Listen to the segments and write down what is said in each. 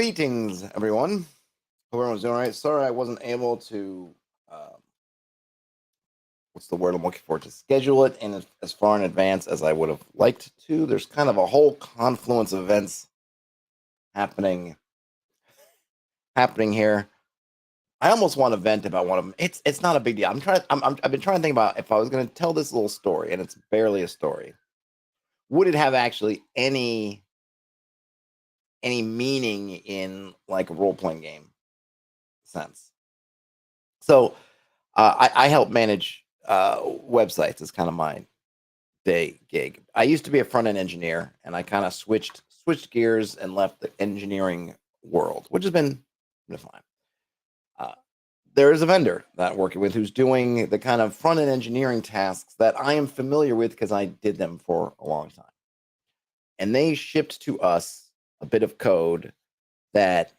Greetings, everyone. Hope everyone's doing all right. Sorry I wasn't able to, um, what's the word I'm looking for, to schedule it in as far in advance as I would have liked to. There's kind of a whole confluence of events happening happening here. I almost want to vent about one of them. It's not a big deal. I've been trying to think about if I was going to tell this little story, and it's barely a story. Would it have actually any meaning in like a role playing game sense? So I help manage websites. It's kind of my day gig. I used to be a front end engineer, and I kind of switched gears and left the engineering world, which has been fine. Uh, there is a vendor that I'm working with who's doing the kind of front end engineering tasks that I am familiar with because I did them for a long time, and they shipped to us a bit of code that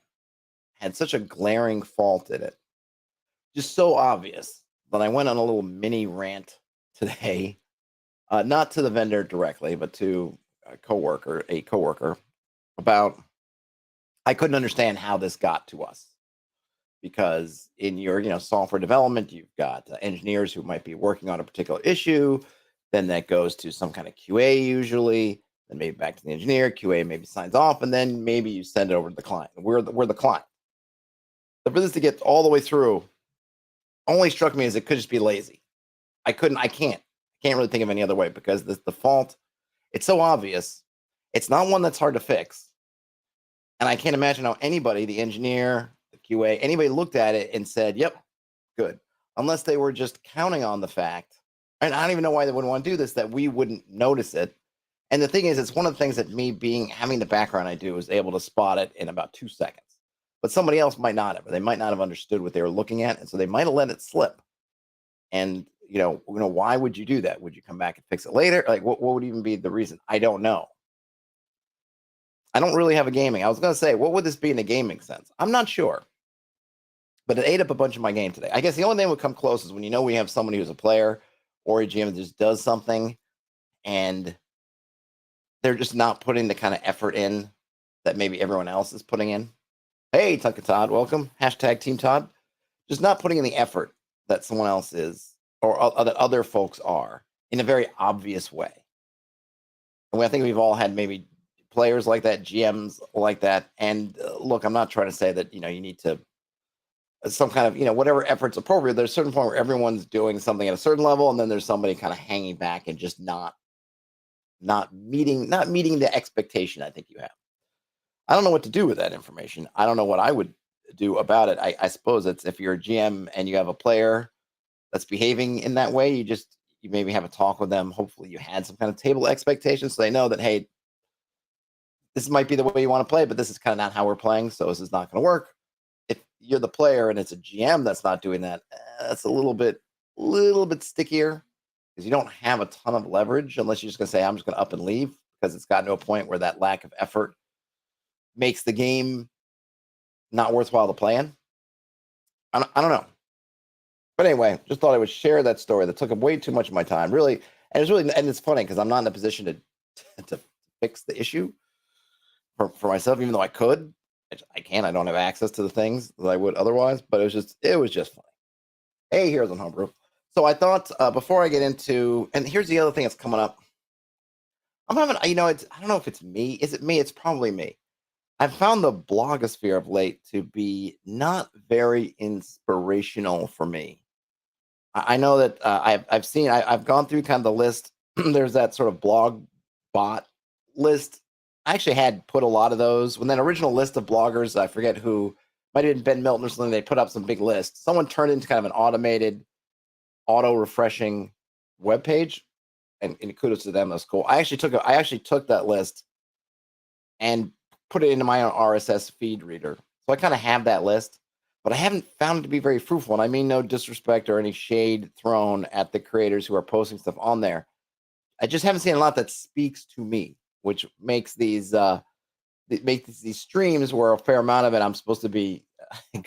had such a glaring fault in it, just so obvious that I went on a little mini rant today, not to the vendor directly, but to a coworker, about I couldn't understand how this got to us because in your software development, you've got engineers who might be working on a particular issue, then that goes to some kind of QA usually, then maybe back to the engineer. QA maybe signs off, and then maybe you send it over to the client. We're the client. So for this to get all the way through, only struck me as it could just be lazy. I can't really think of any other way because the fault, it's so obvious. It's not one that's hard to fix. And I can't imagine how anybody, the engineer, the QA, anybody looked at it and said, yep, good. Unless they were just counting on the fact, and I don't even know why they wouldn't want to do this, that we wouldn't notice it. And the thing is, it's one of the things that me having the background I do is able to spot it in about 2 seconds. But somebody else might not have. They might not have understood what they were looking at, and so they might have let it slip. And why would you do that? Would you come back and fix it later? Like, what would even be the reason? I don't know. I don't really have a gaming. I was going to say, what would this be in a gaming sense? I'm not sure. But it ate up a bunch of my game today. I guess the only thing that would come close is when we have somebody who's a player or a GM that just does something and they're just not putting the kind of effort in that maybe everyone else is putting in. Hey, Tucker Todd, welcome. Hashtag Team Todd. Just not putting in the effort that someone else is or that other folks are in a very obvious way. And I think we've all had maybe players like that, GMs like that. And look, I'm not trying to say that, you need to some kind of, whatever effort's appropriate. There's a certain point where everyone's doing something at a certain level, and then there's somebody kind of hanging back and just not meeting the expectation I think you have. I don't know what to do with that information. I don't know what I would do about it. I suppose it's if you're a GM and you have a player that's behaving in that way, you maybe have a talk with them. Hopefully you had some kind of table expectations so they know that, hey, this might be the way you want to play, but this is kind of not how we're playing, so this is not going to work. If you're the player and it's a GM that's not doing that, that's a little bit stickier because you don't have a ton of leverage unless you're just going to say, I'm just going to up and leave because it's gotten to a point where that lack of effort makes the game not worthwhile to play in. I don't know. But anyway, just thought I would share that story that took up way too much of my time, really. And it's funny because I'm not in a position to fix the issue for myself, even though I could. I can't. I don't have access to the things that I would otherwise. But it was just funny. Hey, here's on Homebrew. So I thought before I get into, and here's the other thing that's coming up. I'm having, I don't know if it's me. Is it me? It's probably me. I've found the blogosphere of late to be not very inspirational for me. I know that I've gone through kind of the list. There's that sort of blog bot list. I actually had put a lot of those when that original list of bloggers. I forget who, might have been Ben Milton or something. They put up some big lists. Someone turned into kind of an automated, auto refreshing web page, and kudos to them. That's cool. I actually took that list and put it into my own RSS feed reader. So I kind of have that list, but I haven't found it to be very fruitful. And I mean no disrespect or any shade thrown at the creators who are posting stuff on there. I just haven't seen a lot that speaks to me, which makes these streams where a fair amount of it I'm supposed to be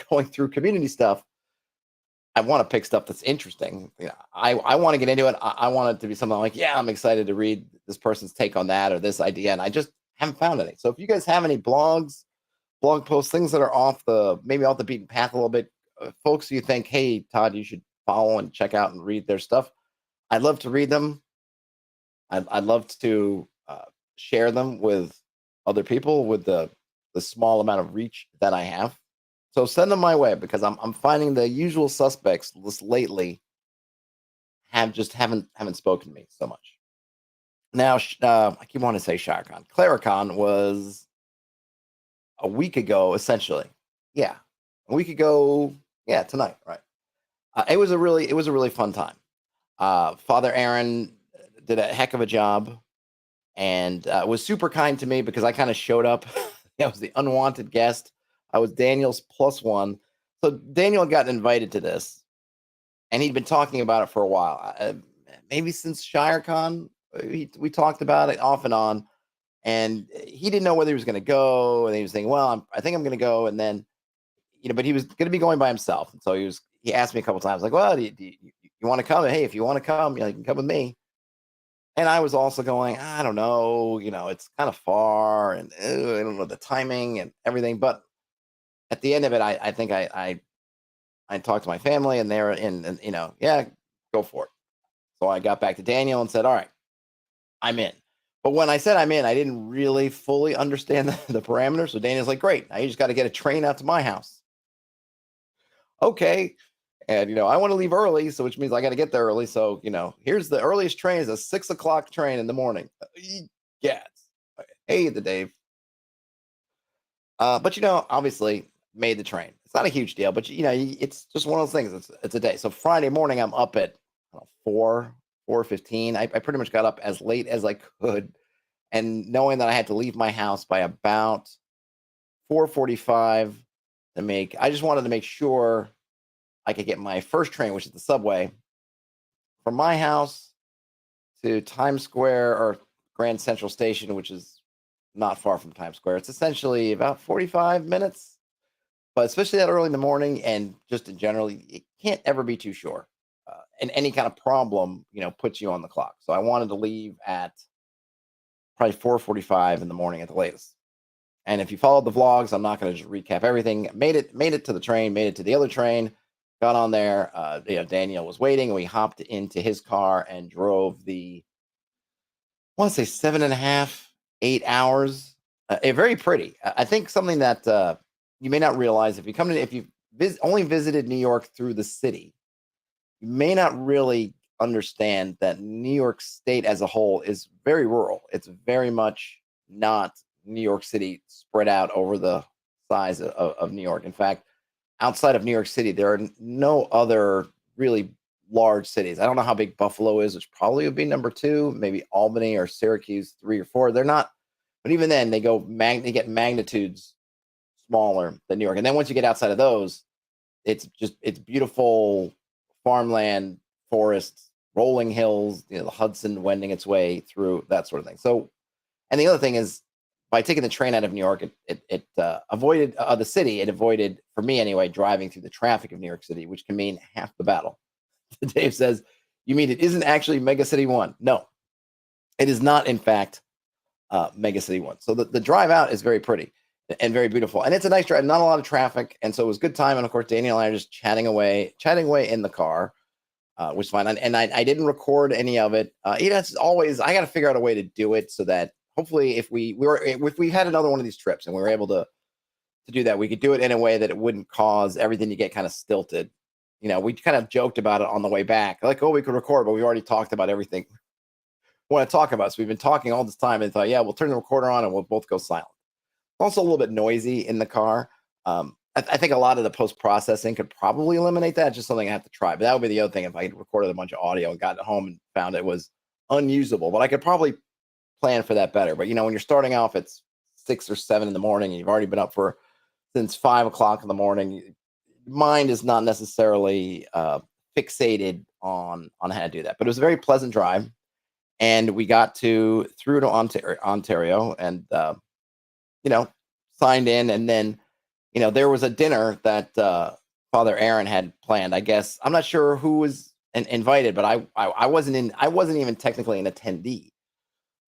going through community stuff. I want to pick stuff that's interesting. I want to get into it. I want it to be something like, yeah, I'm excited to read this person's take on that or this idea. And I just haven't found any. So if you guys have any blogs blog posts, things that are maybe off the beaten path a little bit. Folks you think, hey, Todd, you should follow and check out and read their stuff. I'd love to read them. I'd love to share them with other people with the small amount of reach that I have. So send them my way, because I'm finding the usual suspects just lately haven't spoken to me so much. Now, I keep wanting to say ShireCon. Clericon was a week ago, essentially. Yeah, a week ago. Yeah, tonight, right? It was a really fun time. Father Aaron did a heck of a job, and was super kind to me because I kind of showed up. I was the unwanted guest. I was Daniel's plus one. So Daniel got invited to this, and he'd been talking about it for a while. Maybe since ShireCon, we talked about it off and on, and he didn't know whether he was going to go. And he was thinking, well, I think I'm going to go. And then, but he was going to be going by himself. And so he asked me a couple times, like, well, do you want to come? Hey, if you want to come, you can come with me. And I was also going, I don't know, it's kind of far, and I don't know the timing and everything. But at the end of it, I think I talked to my family, and they're in, and yeah, go for it. So I got back to Daniel and said, all right, I'm in. But when I said I'm in, I didn't really fully understand the parameters. So Daniel's like, great, now you just got to get a train out to my house. Okay. And, I want to leave early, so which means I got to get there early. So, here's the earliest train is a 6 o'clock train in the morning. Yes. Hey, the Dave. But, obviously made the train. It's not a huge deal, but, it's just one of those things. It's a day. So Friday morning, I'm up at 4:15. I pretty much got up as late as I could. And knowing that I had to leave my house by about 4:45 I just wanted to make sure I could get my first train, which is the subway, from my house to Times Square or Grand Central Station, which is not far from Times Square. It's essentially about 45 minutes, but especially that early in the morning, and just in general, you can't ever be too sure. And any kind of problem, puts you on the clock. So I wanted to leave at probably 4:45 in the morning at the latest. And if you followed the vlogs, I'm not going to just recap everything. Made it to the train, made it to the other train, got on there. Daniel was waiting, and we hopped into his car and drove the, I want to say 7.5, 8 hours. Very pretty. I think something that you may not realize, if you've only visited New York through the city, you may not really understand that New York State as a whole is very rural. It's very much not New York City spread out over the size of New York. In fact, outside of New York City, there are no other really large cities. I don't know how big Buffalo is, which probably would be number 2, maybe Albany or Syracuse 3 or 4. They're not, but even then they get magnitudes smaller than New York. And then once you get outside of those, it's beautiful farmland, forests, rolling hills, the Hudson wending its way through, that sort of thing. So, and the other thing is, by taking the train out of New York, it avoided the city. It avoided, for me anyway, driving through the traffic of New York City, which can mean half the battle. Dave says, you mean it isn't actually Mega City 1? No, it is not, in fact, Mega City 1. So the drive out is very pretty and very beautiful. And it's a nice drive, not a lot of traffic. And so it was a good time. And of course, Daniel and I are just chatting away in the car, which is fine. And I didn't record any of it. It's always, I got to figure out a way to do it so that hopefully if we had another one of these trips and we were able to do that, we could do it in a way that it wouldn't cause everything to get kind of stilted. We kind of joked about it on the way back, like, oh, we could record, but we already talked about everything we want to talk about. So we've been talking all this time and thought, yeah, we'll turn the recorder on and we'll both go silent. Also a little bit noisy in the car. I think a lot of the post-processing could probably eliminate that. It's just something I have to try. But that would be the other thing, if I recorded a bunch of audio and got it home and found it was unusable. But I could probably plan for that better. But when you're starting off at 6 or 7 in the morning and you've already been up since 5 o'clock in the morning, mind is not necessarily fixated on how to do that. But it was a very pleasant drive, and we got through to Ontario, and signed in, and then there was a dinner that Father Aaron had planned. I guess I'm not sure who was invited, but I wasn't even technically an attendee.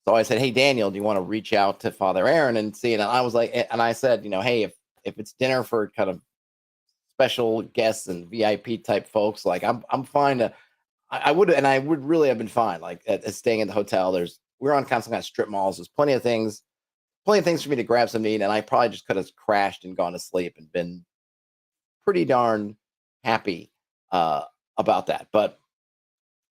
So I said, hey, Daniel, do you want to reach out to Father Aaron and see? And I was like, and I said, hey, if it's dinner for kind of special guests and VIP type folks, like I'm fine to. I would, and I would really have been fine. Like at staying at the hotel, we're on kind of strip malls. There's plenty of things for me to grab some to eat, and I probably just could have crashed and gone to sleep and been pretty darn happy about that. But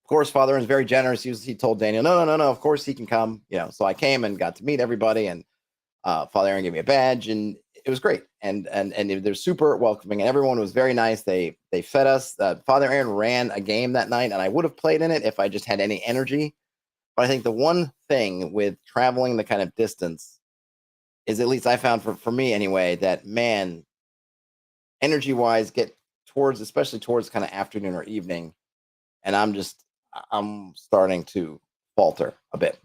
of course, Father Aaron's very generous. He told Daniel, no, of course he can come. So I came and got to meet everybody, and Father Aaron gave me a badge, and it was great. And they're super welcoming, and everyone was very nice. They fed us. Father Aaron ran a game that night, and I would have played in it if I just had any energy. But I think the one thing with traveling the kind of distance is, at least I found for me anyway, that man, energy wise, get especially towards kind of afternoon or evening, and I'm starting to falter a bit.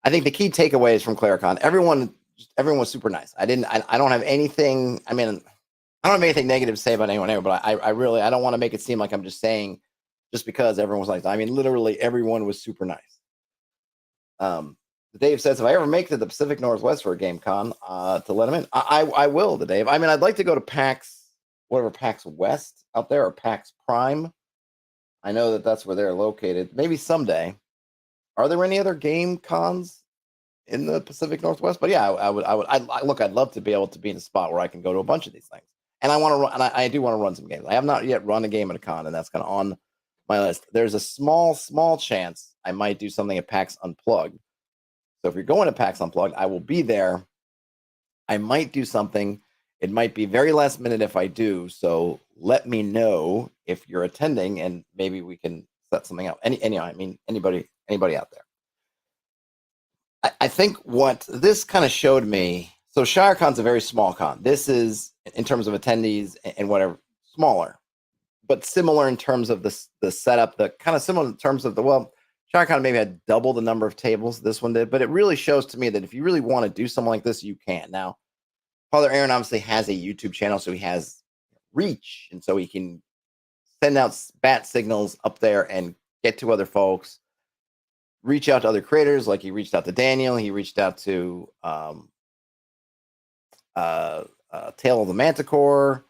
I think the key takeaways from Clericon, everyone was super nice. I don't have anything. I mean, I don't have anything negative to say about anyone here, but I really, I don't want to make it seem like I'm just saying just because everyone was nice. I mean, literally everyone was super nice. Dave says, if I ever make it to the Pacific Northwest for a game con, to let him in, I will, Dave. I mean, I'd like to go to PAX, whatever, PAX West out there, or PAX Prime. I know that's where they're located. Maybe someday. Are there any other game cons in the Pacific Northwest? But yeah, I'd love to be able to be in a spot where I can go to a bunch of these things. And I want to run, and I do want to run some games. I have not yet run a game at a con, and that's kind of on my list. There's a small chance I might do something at PAX Unplugged. So if you're going to PAX Unplugged, I will be there. I might do something. It might be very last minute if I do. So let me know if you're attending, and maybe we can set something up. Anybody out there. I think what this kind of showed me, so ShireCon's a very small con. This is, in terms of attendees and whatever, smaller, but similar in terms of the setup, the kind of similar in terms of ShireCon maybe had double the number of tables this one did, but it really shows to me that if you really want to do something like this, you can. Now, Father Aaron obviously has a YouTube channel, so he has reach, and so he can send out bat signals up there and get to other folks, reach out to other creators. Like he reached out to Daniel, he reached out to Tale of the Manticore,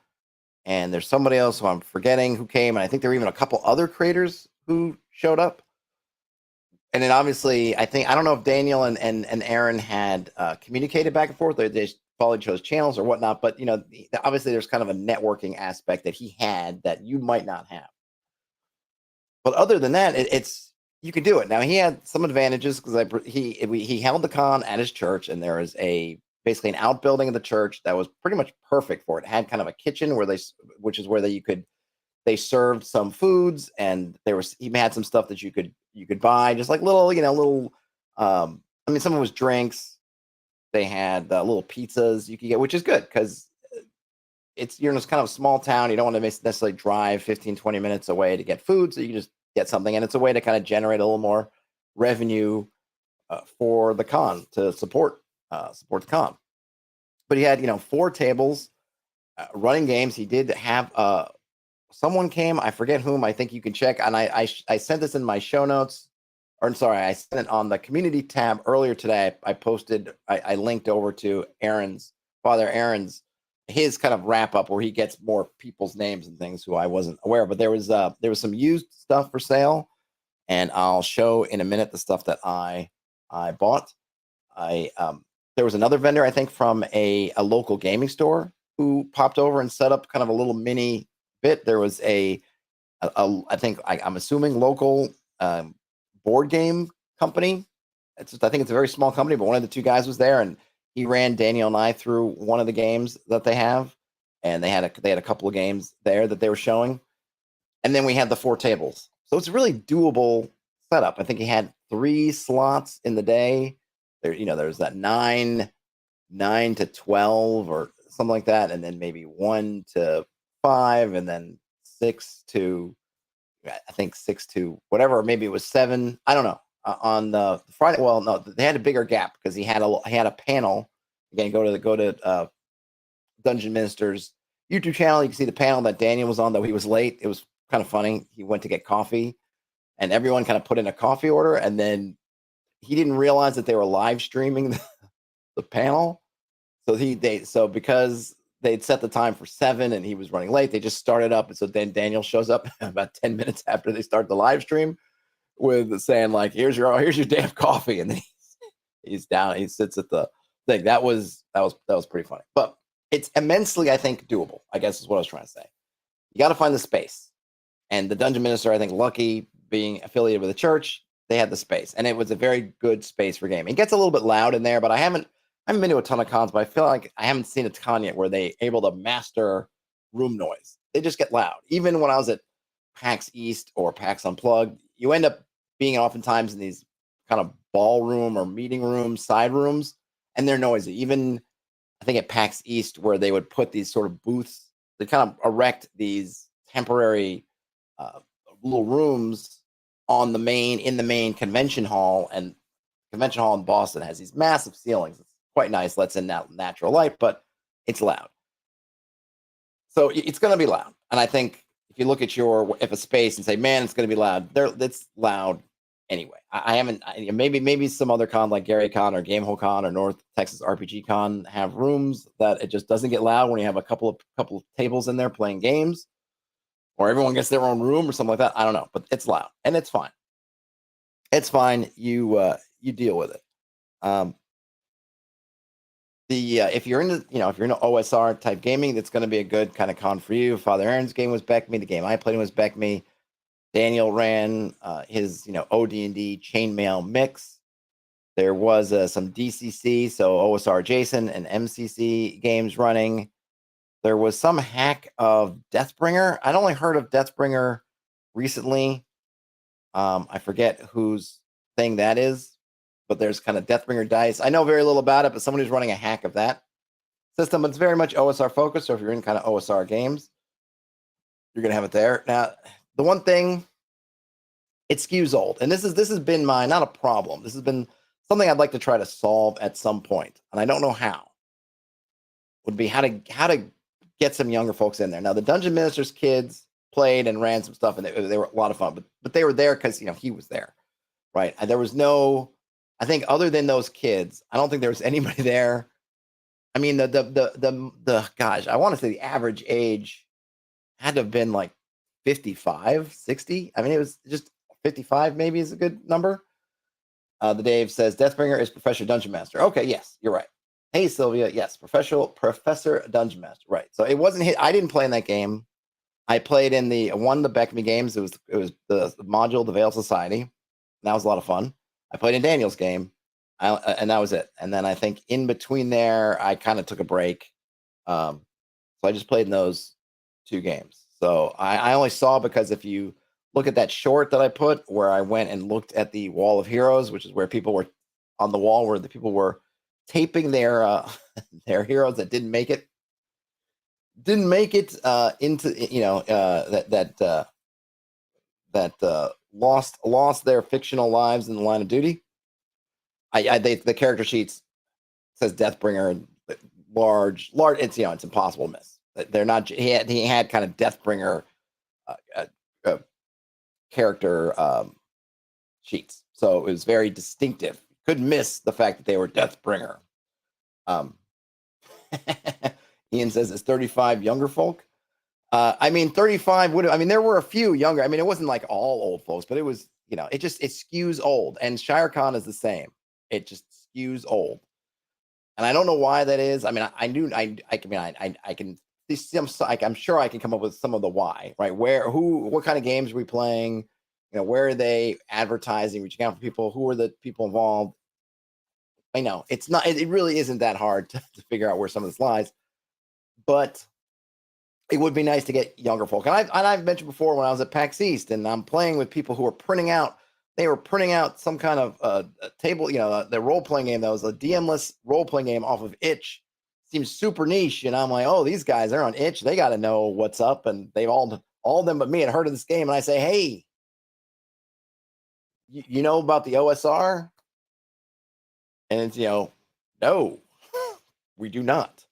and there's somebody else who I'm forgetting who came, and I think there were even a couple other creators who showed up. And then obviously, I don't know if Daniel and Aaron had communicated back and forth. They followed each other's channels or whatnot. But, obviously there's kind of a networking aspect that he had that you might not have. But other than that, you can do it. Now, he had some advantages because he held the con at his church, and there is basically an outbuilding of the church that was pretty much perfect for it. It had kind of a kitchen which is where they served some foods, and he had some stuff that you could buy, just like little some of it was drinks. They had little pizzas you could get, which is good because you're in this kind of small town. You don't want to necessarily drive 15-20 minutes away to get food, so you can just get something, and it's a way to kind of generate a little more revenue for the con, to support the con. But he had 4 tables running games. He did have someone came, I forget whom. I think you can check, and I sent this in my show notes, or I'm sorry, I sent it on the community tab earlier today. I linked over to Father Aaron's, his kind of wrap up where he gets more people's names and things who I wasn't aware of. But there was some used stuff for sale, and I'll show in a minute the stuff that I bought. There was another vendor, I think, from a local gaming store who popped over and set up kind of a little mini bit. There was I think I'm assuming local board game company. I think it's a very small company, but one of the 2 guys was there, and he ran Daniel and I through one of the games that they have, and they had a couple of games there that they were showing, and then we had the 4 tables, so it's a really doable setup. I think he had 3 slots in the day. There's that 9 to 12 or something like that, and then maybe 1 to 5, and then 6 to whatever, maybe it was 7. I don't know. On the Friday, well, no, they had a bigger gap because he had a panel. Again, go to Dungeon Minister's YouTube channel. You can see the panel that Daniel was on, though he was late. It was kind of funny. He went to get coffee, and everyone kind of put in a coffee order, and then he didn't realize that they were live streaming the panel. So because they'd set the time for 7 and he was running late. They just started up. And so then Daniel shows up about 10 minutes after they start the live stream with saying like, here's your damn coffee. And then he's down, he sits at the thing. That was pretty funny, but it's immensely, I think, doable, I guess is what I was trying to say. You got to find the space. And the Dungeon Minister, I think, lucky being affiliated with a church, they had the space. And it was a very good space for gaming. It gets a little bit loud in there, but I haven't been to a ton of cons, but I feel like I haven't seen a con yet where they able to master room noise. They just get loud. Even when I was at PAX East or PAX Unplugged, you end up being oftentimes in these kind of ballroom or meeting rooms, side rooms, and they're noisy. Even I think at PAX East, where they would put these sort of booths, they kind of erect these temporary little rooms in the main convention hall, and convention hall in Boston has these massive ceilings. It's quite nice, lets in that natural light, but it's loud. So it's going to be loud. And I think if you look at if a space and say, man, it's going to be loud, it's loud anyway. Maybe some other con like Gary Con or Gamehole Con or North Texas RPG Con have rooms that it just doesn't get loud when you have a couple of tables in there playing games, or everyone gets their own room or something like that. I don't know, but it's loud and it's fine. It's fine. You deal with it. If you're into OSR type gaming, that's going to be a good kind of con for you. Father Aaron's game was Beck Me. The game I played was Beck Me. Daniel ran his OD&D chainmail mix. There was some DCC, so OSR Jason and MCC games running. There was some hack of Deathbringer. I'd only heard of Deathbringer recently. I forget whose thing that is, but there's kind of Deathbringer dice. I know very little about it, but someone who's running a hack of that system. But it's very much OSR focused. So if you're in kind of OSR games, you're going to have it there. Now, the one thing, it skews old. And this has been not a problem. This has been something I'd like to try to solve at some point. And I don't know how. Would be how to get some younger folks in there. Now, the Dungeon Minister's kids played and ran some stuff, and they were a lot of fun. But they were there because he was there, right? And there was no, I think, other than those kids, I don't think there was anybody there. I mean, the gosh, I want to say the average age had to have been like 55, 60. I mean, it was just 55 maybe is a good number. The Dave says Deathbringer is Professor Dungeon Master. Okay, yes, you're right. Hey, Sylvia, yes, Professor Dungeon Master. Right. So it wasn't hit. I didn't play in that game. I played in one of the Beck Me games. It was the module, the Veil Society. And that was a lot of fun. I played in Daniel's game, and that was it. And then I think in between there, I kind of took a break. So I just played in those 2 games. So I only saw, because if you look at that short that I put, where I went and looked at the Wall of Heroes, which is where people were on the wall, where the people were taping their their heroes that didn't make it into that lost their fictional lives in the line of duty. The character sheets says Deathbringer, large. It's it's impossible to miss. They're not. He had kind of Deathbringer character sheets, so it was very distinctive. Couldn't miss the fact that they were Deathbringer. Ian says it's 35 younger folk. I mean, 35 would. I mean, there were a few younger. I mean, it wasn't like all old folks, but it was. It skews old, and ShireCon is the same. It just skews old, and I don't know why that is. I mean, I can see some. I'm sure I can come up with some of the why. Right? What kind of games are we playing? Where are they advertising, reaching out for people? Who are the people involved? I know it's not. It really isn't that hard to figure out where some of this lies, but it would be nice to get younger folk. And I've mentioned before, when I was at PAX East and I'm playing with people who are printing out. They were printing out some kind of a table, the role playing game that was a DM-less role playing game off of Itch. Seems super niche, and I'm like, oh, these guys, they're on Itch. They got to know what's up, and they've all of them but me had heard of this game. And I say, hey, you know about the OSR? And it's no, we do not.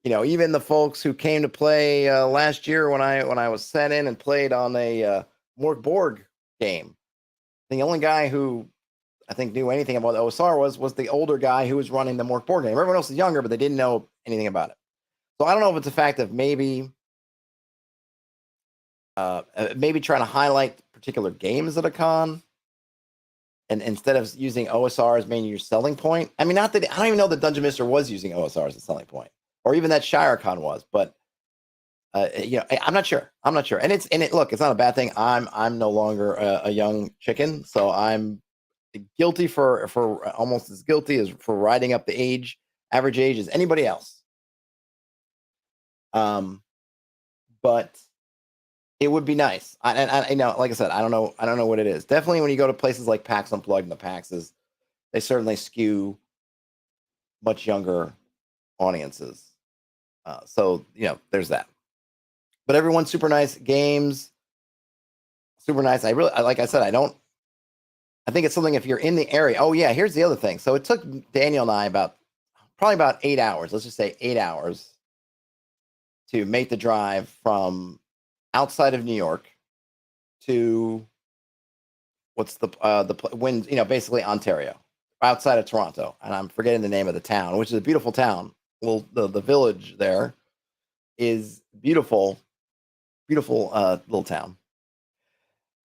Even the folks who came to play last year when I was sent in and played on a Mork Borg game. The only guy who I think knew anything about the OSR was the older guy who was running the Mork Borg game. Everyone else is younger, but they didn't know anything about it. So I don't know if it's a fact of maybe trying to highlight particular games at a con, and instead of using OSR as mainly your selling point. I mean, not that I don't even know that Dungeon Mister was using OSR as a selling point, or even that ShireCon was, but I'm not sure. I'm not sure. And look, it's not a bad thing. I'm no longer a young chicken, so I'm guilty for almost as guilty as for riding up the average age as anybody else. But it would be nice. I like I said, I don't know what it is. Definitely when you go to places like PAX Unplugged and the PAXs, they certainly skew much younger audiences. So there's that. But everyone's super nice. Games, super nice. Like I said, I think it's something if you're in the area. Oh yeah, here's the other thing. So it took Daniel and I probably about 8 hours. Let's just say 8 hours to make the drive from outside of New York to basically Ontario, outside of Toronto, and I'm forgetting the name of the town, which is a beautiful town. Well, the village there is beautiful, beautiful little town.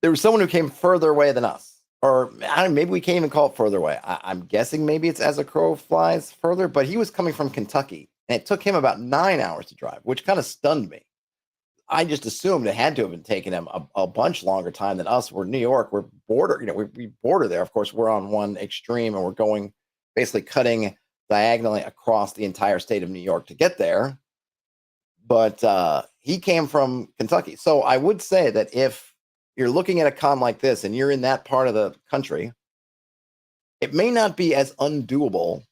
There was someone who came further away than us, or maybe we can't even call it further away. I'm guessing maybe it's as a crow flies further, but he was coming from Kentucky, and it took him about 9 hours to drive, which kind of stunned me. I just assumed it had to have been taking him a bunch longer time than us. We're New York. We're border. We border there. Of course, we're on one extreme, and we're going basically cutting diagonally across the entire state of New York to get there. But he came from Kentucky. So I would say that if you're looking at a con like this and you're in that part of the country, it may not be as undoable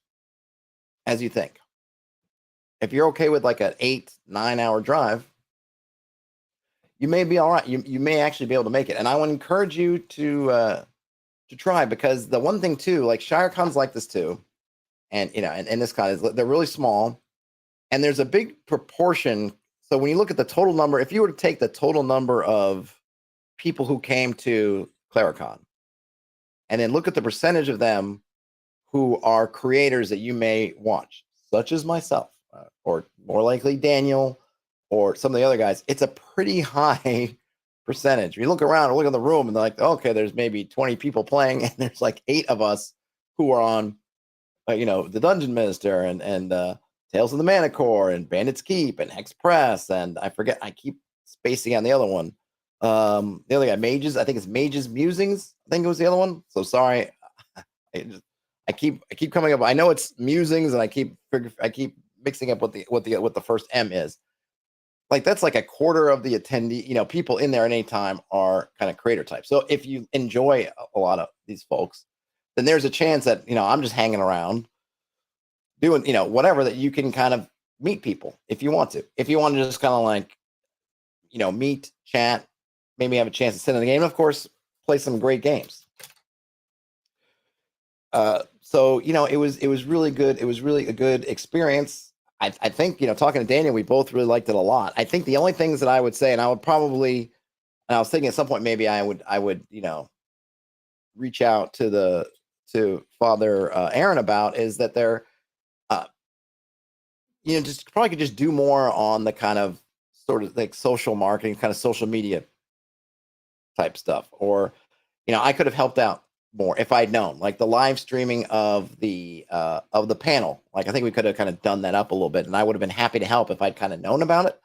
as you think. If you're okay with like an 8-9 hour drive, you may be all right. You may actually be able to make it. And I would encourage you to try, because the one thing too, like ShireCon's like this too. And and this con is they're really small, and there's a big proportion. So when you look at the total number, if you were to take the total number of people who came to Clericon and then look at the percentage of them who are creators that you may watch, such as myself, or more likely Daniel, or some of the other guys, it's a pretty high percentage. You look around and look in the room and they're like, okay, there's maybe 20 people playing, and there's like 8 of us who are on, the Dungeon Minister and Tales of the Manicore and Bandit's Keep and Hex Press, and I keep spacing on the other one. The other guy, Mages, I think it's Mages Musings. I think it was the other one. So sorry, I keep coming up. I know it's Musings, and I keep mixing up what the first M is. Like that's like a quarter of the attendee, people in there at any time are kind of creator type. So if you enjoy a lot of these folks, then there's a chance that, I'm just hanging around doing, whatever, that you can kind of meet people if you want to. If you want to just kind of like, meet, chat, maybe have a chance to sit in the game, and of course, play some great games. So it was really good. It was really a good experience. I think, talking to Daniel, we both really liked it a lot. I think the only things that I would say, and I was thinking at some point maybe I would reach out to Father Aaron about, is that they're just probably could just do more on the kind of sort of like social marketing, kind of social media type stuff, or I could have helped out more if I'd known, like the live streaming of the panel. Like I think we could have kind of done that up a little bit, and I would have been happy to help if I'd kind of known about it.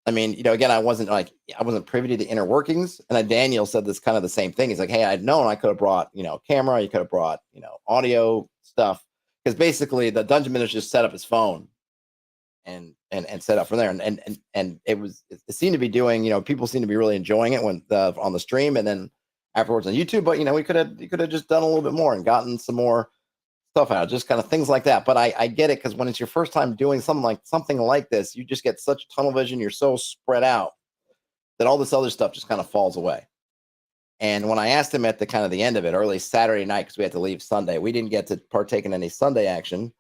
I mean, again, I wasn't privy to the inner workings, and Daniel said this kind of the same thing. He's like, hey, I'd known, I could have brought camera, you could have brought audio stuff, because basically the Dungeon Minister just set up his phone and set up from there, and it seemed to be doing, people seem to be really enjoying it when on the stream, and then afterwards on YouTube. But we could have just done a little bit more and gotten some more stuff out, just kind of things like that. But I get it, because when it's your first time doing something like this, you just get such tunnel vision. You're so spread out that all this other stuff just kind of falls away. And when I asked him at the kind of the end of it, early Saturday night, because we had to leave Sunday, we didn't get to partake in any Sunday action,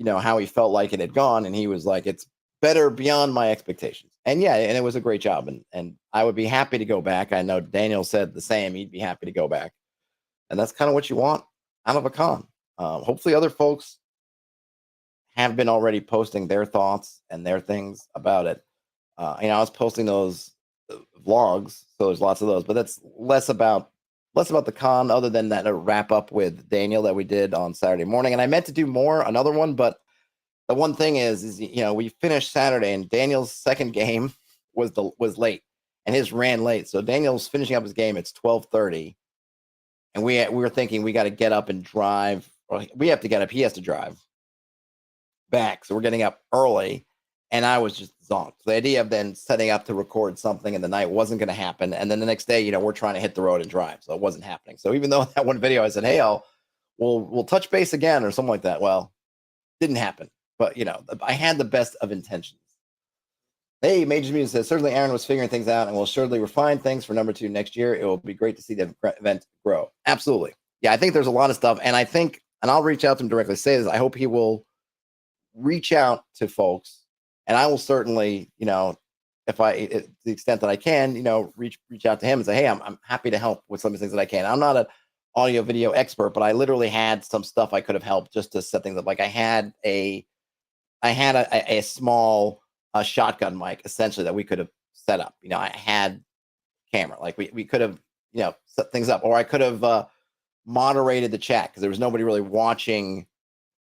how he felt like it had gone, and he was like, it's better beyond my expectations. And yeah, and it was a great job, and I would be happy to go back. I know Daniel said the same. He'd be happy to go back, and that's kind of what you want out of a con. Hopefully other folks have been already posting their thoughts and their things about it. I was posting those vlogs, so there's lots of those, but that's less about the con, other than that a wrap up with Daniel that we did on Saturday morning. And I meant to do another one, but the one thing is we finished Saturday, and Daniel's second game was late, and his ran late. So Daniel's finishing up his game. It's 12:30, and we were thinking we got to get up and drive. Or we have to get up. He has to drive back, so we're getting up early. And I was just zonked. The idea of then setting up to record something in the night wasn't going to happen. And then the next day, we're trying to hit the road and drive, so it wasn't happening. So even though that one video I said, "Hey, we'll touch base again" or something like that, well, didn't happen. But I had the best of intentions. Hey, Major's Music says, certainly Aaron was figuring things out and will surely refine things for number 2 next year. It will be great to see the event grow. Absolutely. Yeah, I think there's a lot of stuff. And I think, and I'll reach out to him directly, say this, I hope he will reach out to folks. And I will certainly, if to the extent that I can, reach out to him and say, hey, I'm happy to help with some of the things that I can. I'm not an audio video expert, but I literally had some stuff I could have helped just to set things up. Like I had a small shotgun mic essentially that we could have set up. I had camera, like we could have, set things up, or I could have moderated the chat because there was nobody really watching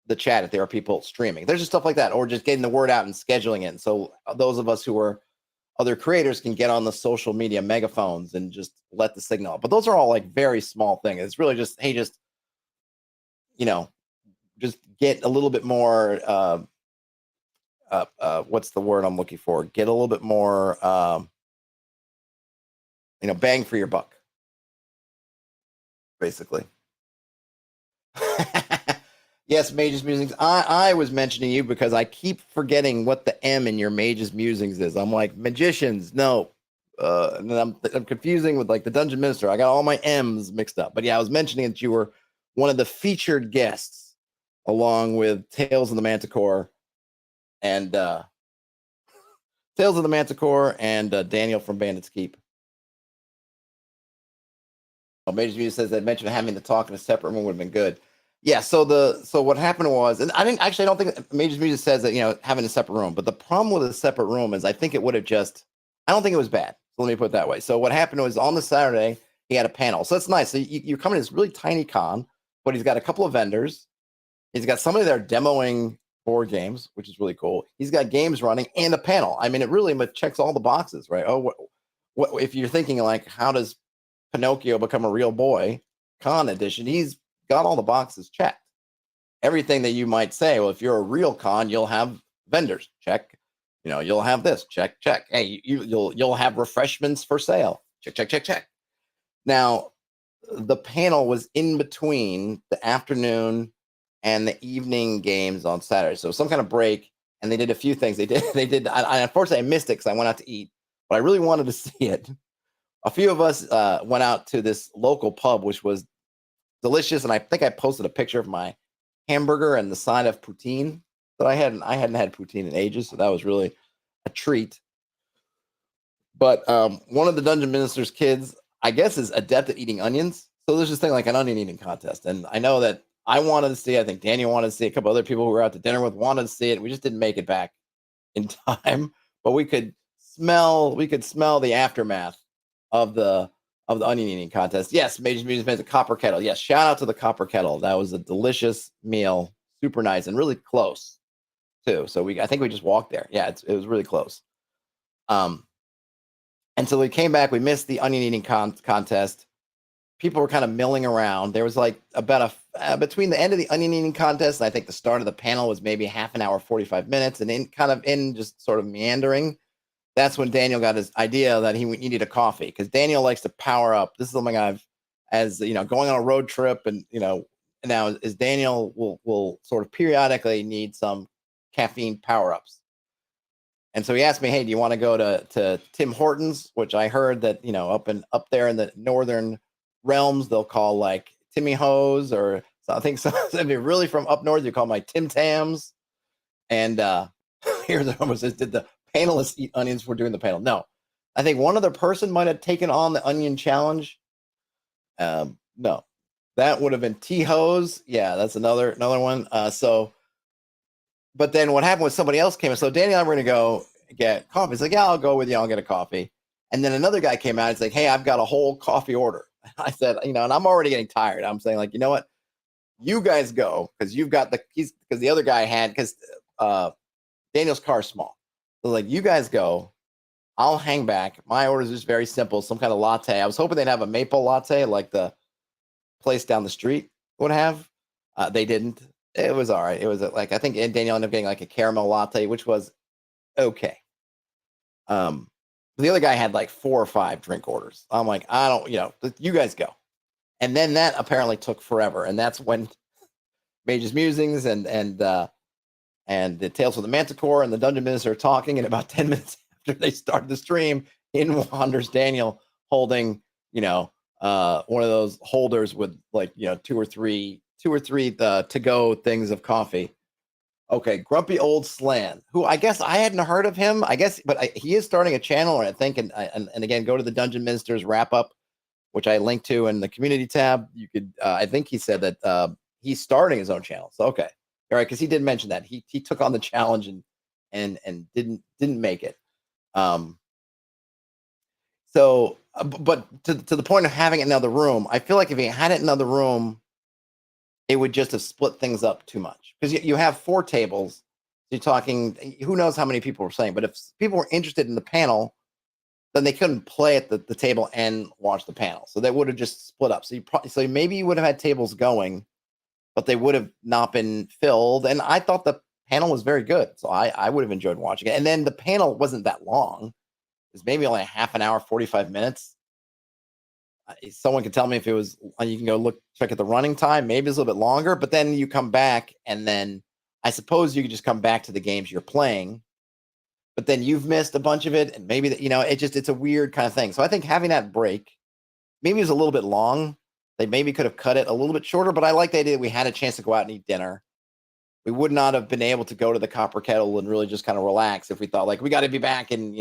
the chat if there are people streaming. There's just stuff like that, or just getting the word out and scheduling it. And so those of us who are other creators can get on the social media megaphones and just let the signal up. But those are all like very small things. It's really just, hey, just get a little bit more what's the word I'm looking for? Get a little bit more bang for your buck, basically. Yes, Mage's Musings. I was mentioning you because I keep forgetting what the M in your Mage's Musings is. I'm like, magicians, no. And then I'm confusing with like the Dungeon Minister. I got all my M's mixed up. But yeah, I was mentioning that you were one of the featured guests along with Tales of the Manticore and Daniel from Bandit's Keep. Mage's Music says that mention of having the talk in a separate room would have been good. Yeah, so what happened was, and I don't think Mage's Music says that having a separate room, but the problem with a separate room is I think it would have I don't think it was bad. So let me put it that way. So what happened was on the Saturday he had a panel, so that's nice. So you're coming to this really tiny con, but he's got a couple of vendors. He's got somebody there demoing board games, which is really cool. He's got games running and a panel. I mean, it really checks all the boxes, right? Oh, what if you're thinking like, how does Pinocchio become a real boy? Con edition. He's got all the boxes checked. Everything that you might say, well, if you're a real con, you'll have vendors, check. You'll have this, check. Hey, you'll have refreshments for sale, check. Now, the panel was in between the afternoon and the evening games on Saturday, so some kind of break. And they did a few things. They did. I unfortunately I missed it because I went out to eat, but I really wanted to see it. A few of us went out to this local pub, which was delicious, and I think I posted a picture of my hamburger and the side of poutine that I hadn't had poutine in ages, so that was really a treat. But one of the Dungeon Minister's kids, I guess, is adept at eating onions, so there's this thing like an onion eating contest, and I know that I wanted to see it. I think Daniel wanted to see it. A couple other people who were out to dinner with wanted to see it. We just didn't make it back in time, but we could smell the aftermath of the onion eating contest. Yes, Major's Music made the copper kettle. Yes, shout out to the copper kettle. That was a delicious meal, super nice and really close too. So I think we just walked there. Yeah, it was really close. And so we came back. We missed the onion eating contest. People were kind of milling around. There was like about between the end of the onion eating contest and I think the start of the panel was maybe half an hour, 45 minutes, and in just sort of meandering. That's when Daniel got his idea that he needed a coffee because Daniel likes to power up. This is something going on a road trip, and now is Daniel will sort of periodically need some caffeine power ups. And so he asked me, hey, do you want to go to Tim Hortons, which I heard that up there in the northern realms they'll call like Timmy Ho's, or so I think so. If you're really from up north, you call them like Tim Tams. And here's the almost says, did the panelists eat onions for doing the panel? No, I think one other person might have taken on the onion challenge. No, that would have been T-Hose. Yeah, that's another one. So But then what happened was somebody else came in. So Danny and I were going to go get coffee. He's like, yeah, I'll go with you. I'll get a coffee. And then another guy came out. He's like, hey, I've got a whole coffee order. I said, and I'm already getting tired. I'm saying, like, you know what? You guys go, because you've got the keys, because the other guy had, because Daniel's car is small. So, like, you guys go. I'll hang back. My order is just very simple, some kind of latte. I was hoping they'd have a maple latte like the place down the street would have. They didn't. It was all right. It was like, I think Daniel ended up getting like a caramel latte, which was okay. The other guy had like 4 or 5 drink orders. I'm like, I don't, you guys go. And then that apparently took forever. And that's when Mage's Musings and the Tales from the Manticore and the Dungeon Minister are talking. And about 10 minutes after they started the stream, in wanders Daniel holding, one of those holders with like, 2 or 3 to-go things of coffee. Okay, Grumpy Old Slan, who I guess I hadn't heard of him. But he is starting a channel, I think, and again, go to the Dungeon Minister's wrap up, which I linked to in the community tab. You could, I think he said that he's starting his own channel. So okay, all right, because he did mention that he took on the challenge and didn't make it. So, but to the point of having another room, I feel like if he had it in another room, it would just have split things up too much, because you have 4 tables. You're talking, who knows how many people were saying, but if people were interested in the panel, then they couldn't play at the table and watch the panel. So they would have just split up. So maybe you would have had tables going, but they would have not been filled. And I thought the panel was very good. So I would have enjoyed watching it. And then the panel wasn't that long. It was maybe only a half an hour, 45 minutes. Someone could tell me if it was, you can go check at the running time. Maybe it's a little bit longer, but then you come back, and then I suppose you could just come back to the games you're playing, but then you've missed a bunch of it. And maybe that, it's a weird kind of thing. So I think having that break, maybe it was a little bit long. They maybe could have cut it a little bit shorter, but I like the idea that we had a chance to go out and eat dinner. We would not have been able to go to the Copper Kettle and really just kind of relax if we thought like we got to be back in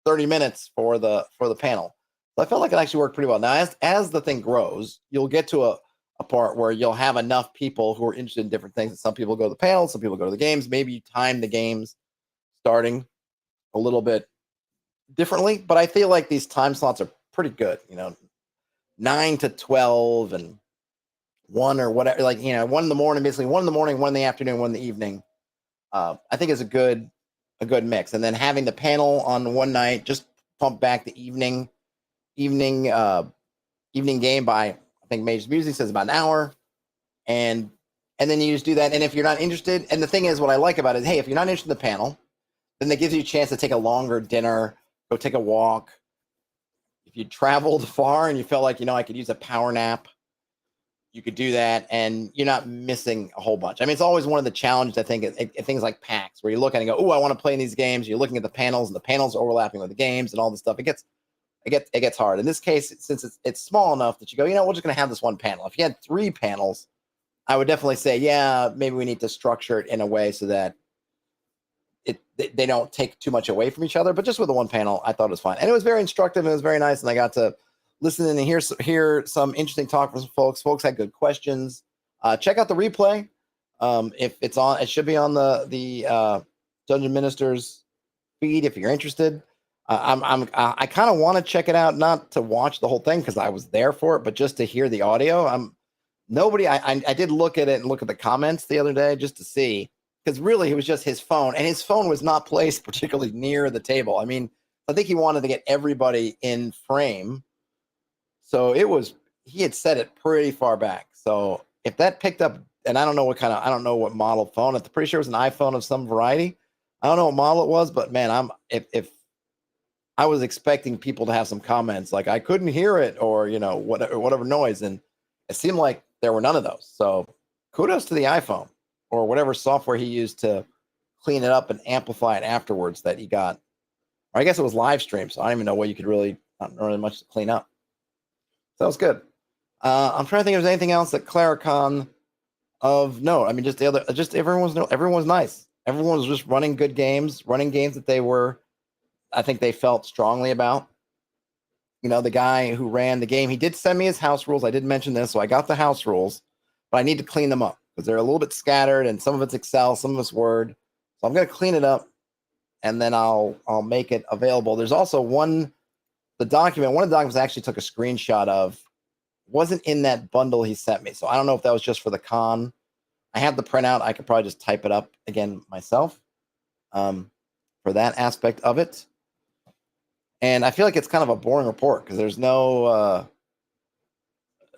30 minutes for the panel. So I felt like it actually worked pretty well. Now, as the thing grows, you'll get to a part where you'll have enough people who are interested in different things. Some people go to the panel, some people go to the games. Maybe you time the games starting a little bit differently, but I feel like these time slots are pretty good. 9 to 12 and 1 or whatever, 1 in the morning, basically 1 in the morning, 1 in the afternoon, 1 in the evening. I think is a good mix. And then having the panel on one night, just pump back the evening game by, I think Mage's Music says about an hour. And then you just do that. And if you're not interested, and the thing is, what I like about it is, hey, if you're not interested in the panel, then that gives you a chance to take a longer dinner, go take a walk. If you traveled far and you felt like, I could use a power nap, you could do that, and you're not missing a whole bunch. I mean, it's always one of the challenges, I think, at things like PAX, where you look at it and go, oh, I want to play in these games. You're looking at the panels, and the panels are overlapping with the games and all this stuff. It gets hard. In this case, since it's small enough that you go, we're just going to have this one panel. If you had 3 panels, I would definitely say, yeah, maybe we need to structure it in a way so that they don't take too much away from each other. But just with the one panel, I thought it was fine. And it was very instructive, and it was very nice, and I got to listen and hear some interesting talk from some folks. Folks had good questions. Check out the replay. If it's on, it should be on the Dungeon Minister's feed if you're interested. I kind of want to check it out, not to watch the whole thing because I was there for it, but just to hear the audio. I did look at it and look at the comments the other day just to see, because really it was just his phone, and his phone was not placed particularly near the table. I mean, I think he wanted to get everybody in frame. So he had set it pretty far back. So if that picked up, and I don't know what model phone, I'm pretty sure it was an iPhone of some variety. I don't know what model it was, but man, if I was expecting people to have some comments like I couldn't hear it or, whatever noise. And it seemed like there were none of those. So kudos to the iPhone or whatever software he used to clean it up and amplify it afterwards that he got. Or I guess it was live stream. So I don't even know what you could not really much to clean up. So that was good. I'm trying to think if there's anything else at Clericon of note. I mean, everyone was nice. Everyone was just running good games, that I think they felt strongly about. The guy who ran the game, he did send me his house rules. I did mention this, so I got the house rules, but I need to clean them up because they're a little bit scattered, and some of it's Excel, some of it's Word. So I'm going to clean it up, and then I'll make it available. There's also one of the documents I actually took a screenshot of, wasn't in that bundle he sent me. So I don't know if that was just for the con. I have the printout. I could probably just type it up again myself for that aspect of it. And I feel like it's kind of a boring report because there's no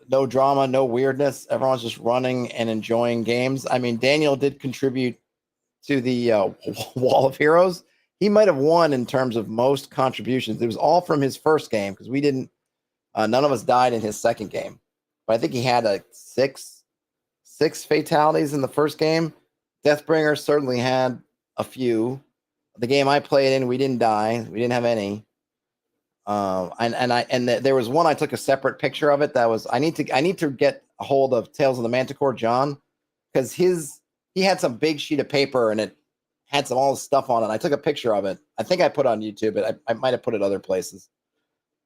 drama, no weirdness. Everyone's just running and enjoying games. I mean, Daniel did contribute to the Wall of Heroes. He might have won in terms of most contributions. It was all from his first game because we didn't. None of us died in his second game, but I think he had six fatalities in the first game. Deathbringer certainly had a few. The game I played in, we didn't die. We didn't have any. There was one I took a separate picture of it. That was I need to get a hold of Tales of the Manticore John, because he had some big sheet of paper and it had all this stuff on it. I took a picture of it. I think I put it on YouTube, but I might have put it other places.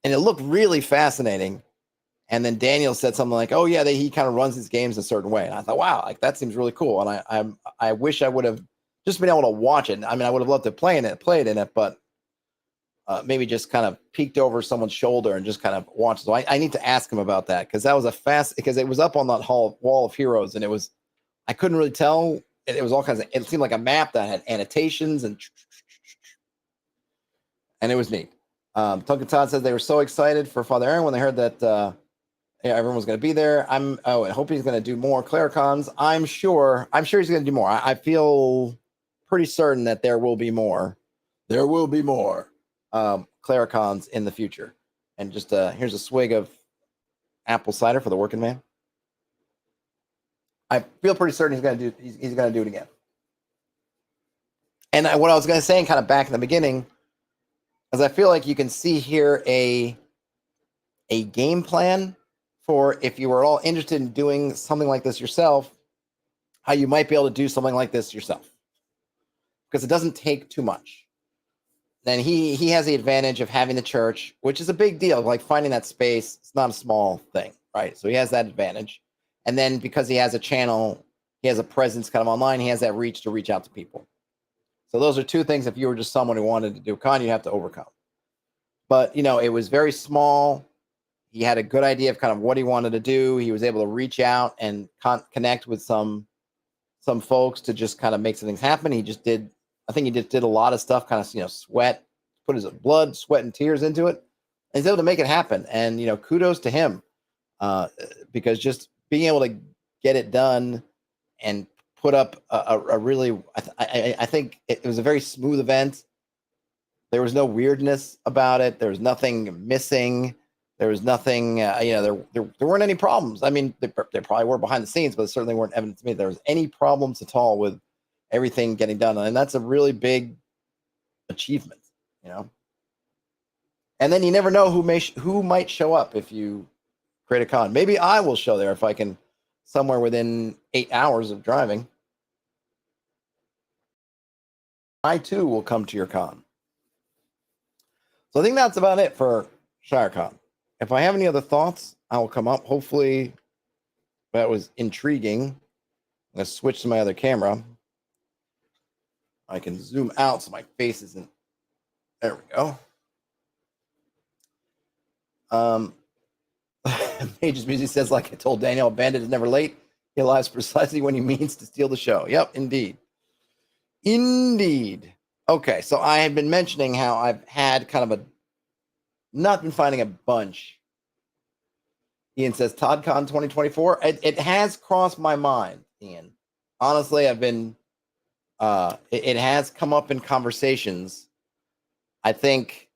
And it looked really fascinating. And then Daniel said something like, "Oh yeah, he kind of runs his games a certain way." And I thought, wow, like that seems really cool. And I wish I would have just been able to watch it. I mean, I would have loved to play in it, but maybe just kind of peeked over someone's shoulder and just kind of watched. So I need to ask him about that, because that was because it was up on that Wall of Heroes, and it was, I couldn't really tell. It was all kinds of, it seemed like a map that had annotations and it was neat. Tunkin Todd says they were so excited for Father Aaron when they heard that everyone was going to be there. I hope he's going to do more Clericons. I'm sure he's going to do more. I feel pretty certain that there will be more. There will be more Clericons in the future. And just here's a swig of apple cider for the working man. I feel pretty certain he's going to do it again. And what I was going to say, kind of back in the beginning, is I feel like you can see here a game plan for if you were all interested in doing something like this yourself, how you might be able to do something like this yourself, because it doesn't take too much. Then he has the advantage of having the church, which is a big deal. Like finding that space, it's not a small thing, right? So he has that advantage. And then because he has a channel, he has a presence kind of online, he has that reach to reach out to people. So those are two things, if you were just someone who wanted to do a con, you have to overcome. But, it was very small. He had a good idea of kind of what he wanted to do. He was able to reach out and connect with some folks to just kind of make some things happen. I think he just did a lot of stuff, kind of, sweat, put his blood, sweat, and tears into it. And he's able to make it happen. And, kudos to him, because just being able to get it done and put up a really, I think it was a very smooth event. There was no weirdness about it. There was nothing missing. There was nothing, there weren't any problems. I mean, there probably were behind the scenes, but it certainly weren't evident to me there was any problems at all with everything getting done. And that's a really big achievement, And then you never know who might show up if you create a con. Maybe I will show there if I can, somewhere within 8 hours of driving. I too will come to your con. So I think that's about it for ShireCon. If I have any other thoughts, I will come up. Hopefully that was intriguing. I'm going to switch to my other camera. I can zoom out so my face isn't. There we go. Pages Music says, like I told Daniel, a bandit is never late. He arrives precisely when he means to steal the show. Yep, indeed. Indeed. Okay, so I have been mentioning how I've had kind of not been finding a bunch. Ian says, ToddCon 2024. It has crossed my mind, Ian. Honestly, I've been, it has come up in conversations. I think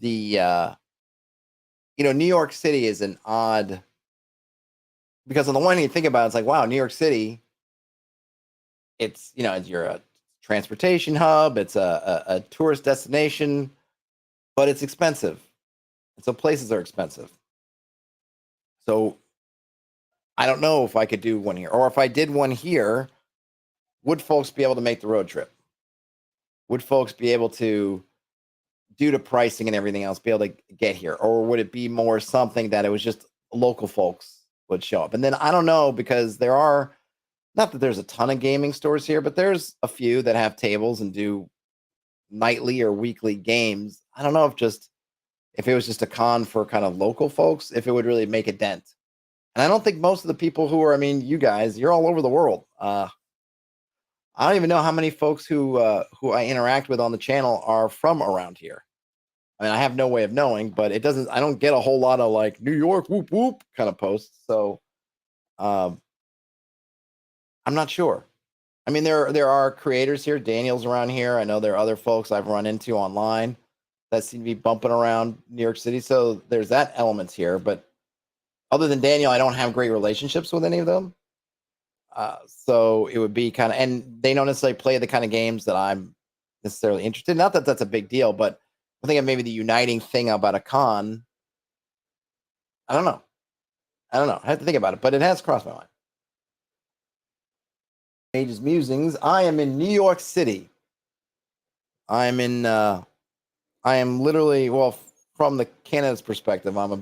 the, New York City is an odd, because on the one hand, you think about it, it's like, wow, New York City, it's, you're a transportation hub, it's a tourist destination, but it's expensive. And so places are expensive. So I don't know if I could do one here, or if I did one here, would folks be able to make the road trip? Would folks be able to, due to pricing and everything else, be able to get here? Or would it be more something that it was just local folks would show up. And then I don't know, because there are, not that there's a ton of gaming stores here, but there's a few that have tables and do nightly or weekly games. I don't know if it was just a con for kind of local folks, if it would really make a dent. And I don't think most of the people who are, I mean, you guys, you're all over the world. I don't even know how many folks who I interact with on the channel are from around here. I mean, I have no way of knowing, but it doesn't. I don't get a whole lot of like New York whoop whoop kind of posts. So, I'm not sure. I mean, there are creators here. Daniel's around here. I know there are other folks I've run into online that seem to be bumping around New York City. So there's that element here. But other than Daniel, I don't have great relationships with any of them. So it would be kind of, and they don't necessarily play the kind of games that I'm necessarily interested in. Not that that's a big deal, but I think maybe the uniting thing about a con, I don't know. I have to think about it, but it has crossed my mind. Ages Musings. I am in New York City. I am literally, well, from the Canada's perspective, I'm in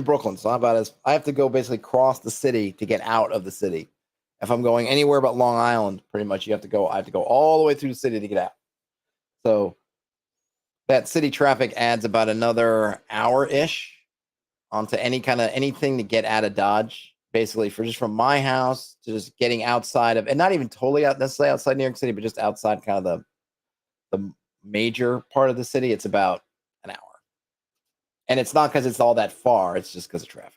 Brooklyn, so I have to go basically cross the city to get out of the city. If I'm going anywhere but Long Island, pretty much I have to go all the way through the city to get out. So that city traffic adds about another hour-ish onto anything to get out of Dodge. Basically, from my house to just getting outside of, and not even totally necessarily outside New York City, but just outside kind of the major part of the city, it's about an hour. And it's not because it's all that far, it's just because of traffic.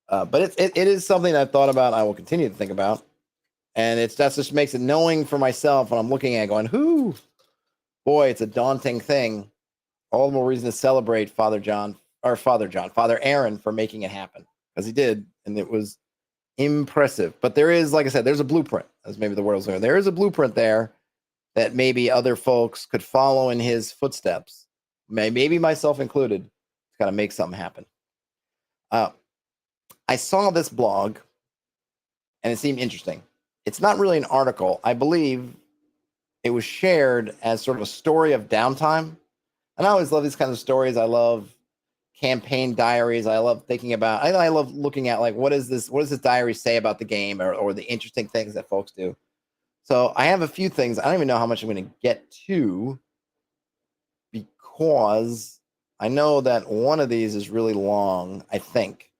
But it is something I've thought about. I will continue to think about. And that just makes it, knowing for myself when I'm looking at it, going, boy, it's a daunting thing. All the more reason to celebrate Father Aaron for making it happen, because he did, and it was impressive. But there is, like I said, there's a blueprint, as maybe the word was there. There is a blueprint there that maybe other folks could follow in his footsteps, maybe myself included, to kind of make something happen. I saw this blog, and it seemed interesting. It's not really an article. I believe it was shared as sort of a story of downtime. And I always love these kinds of stories. I love campaign diaries. I love thinking about, I love looking at, like, what does this diary say about the game, or the interesting things that folks do. So I have a few things. I don't even know how much I'm going to get to, because I know that one of these is really long, I think.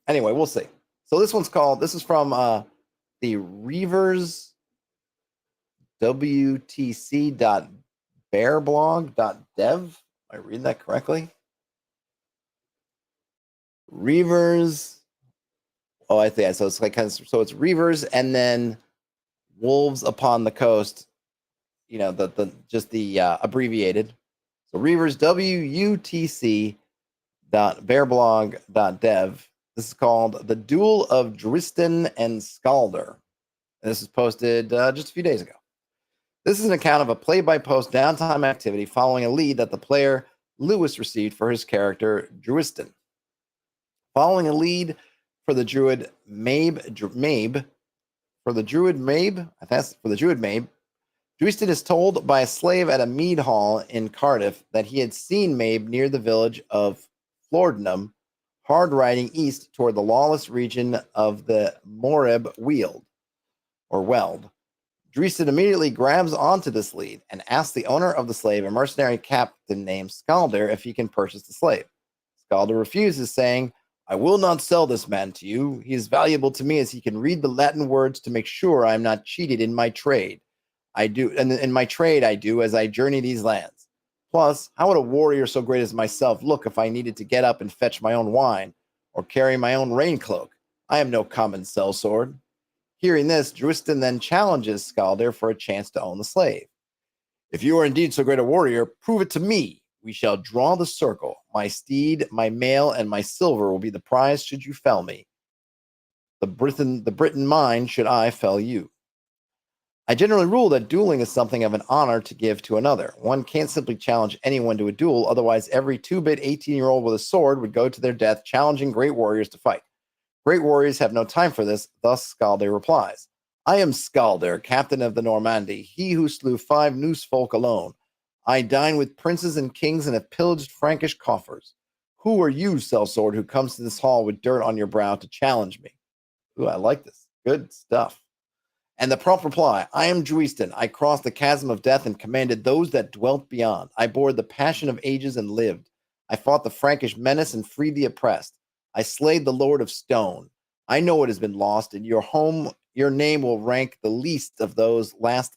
Anyway, we'll see. So this is from the Reavers WTC.bearblog.dev. Am I reading that correctly? Reavers. Oh, I think so. It's like it's Reavers and then Wolves Upon the Coast. You know, the abbreviated. So Reavers WUTC.bearblog.dev. This is called The Duel of Dristan and Skalder. And this is posted just a few days ago. This is an account of a play-by-post downtime activity following a lead that the player Lewis received for his character Dristan. Following a lead for the druid Mabe, Dristan is told by a slave at a mead hall in Cardiff that he had seen Mabe near the village of Flordnum, hard riding east toward the lawless region of the Moreb Weald, or Weld. Dristan immediately grabs onto this lead and asks the owner of the slave, a mercenary captain named Skalder, if he can purchase the slave. Skalder refuses, saying, "I will not sell this man to you. He is valuable to me as he can read the Latin words to make sure I am not cheated in my trade. I do, and in my trade I do as I journey these lands. Plus, how would a warrior so great as myself look if I needed to get up and fetch my own wine or carry my own rain cloak? I am no common sellsword." Hearing this, Dristan then challenges Skalder for a chance to own the slave. "If you are indeed so great a warrior, prove it to me. We shall draw the circle. My steed, my mail, and my silver will be the prize should you fell me. The Briton mine should I fell you. I generally rule that dueling is something of an honor to give to another. One can't simply challenge anyone to a duel, otherwise every 2-bit 18-year-old with a sword would go to their death challenging great warriors to fight. Great warriors have no time for this," thus Skalder replies. "I am Skalder, captain of the Normandy, he who slew 5 Noose folk alone. I dine with princes and kings and have pillaged Frankish coffers. Who are you, sellsword, who comes to this hall with dirt on your brow to challenge me? Ooh, I like this. Good stuff. And the prompt reply, I am Druiston. I crossed the chasm of death and commanded those that dwelt beyond. I bore the passion of ages and lived. I fought the Frankish menace and freed the oppressed. I slayed the Lord of Stone. I know it has been lost. In your home, your name will rank the least of those last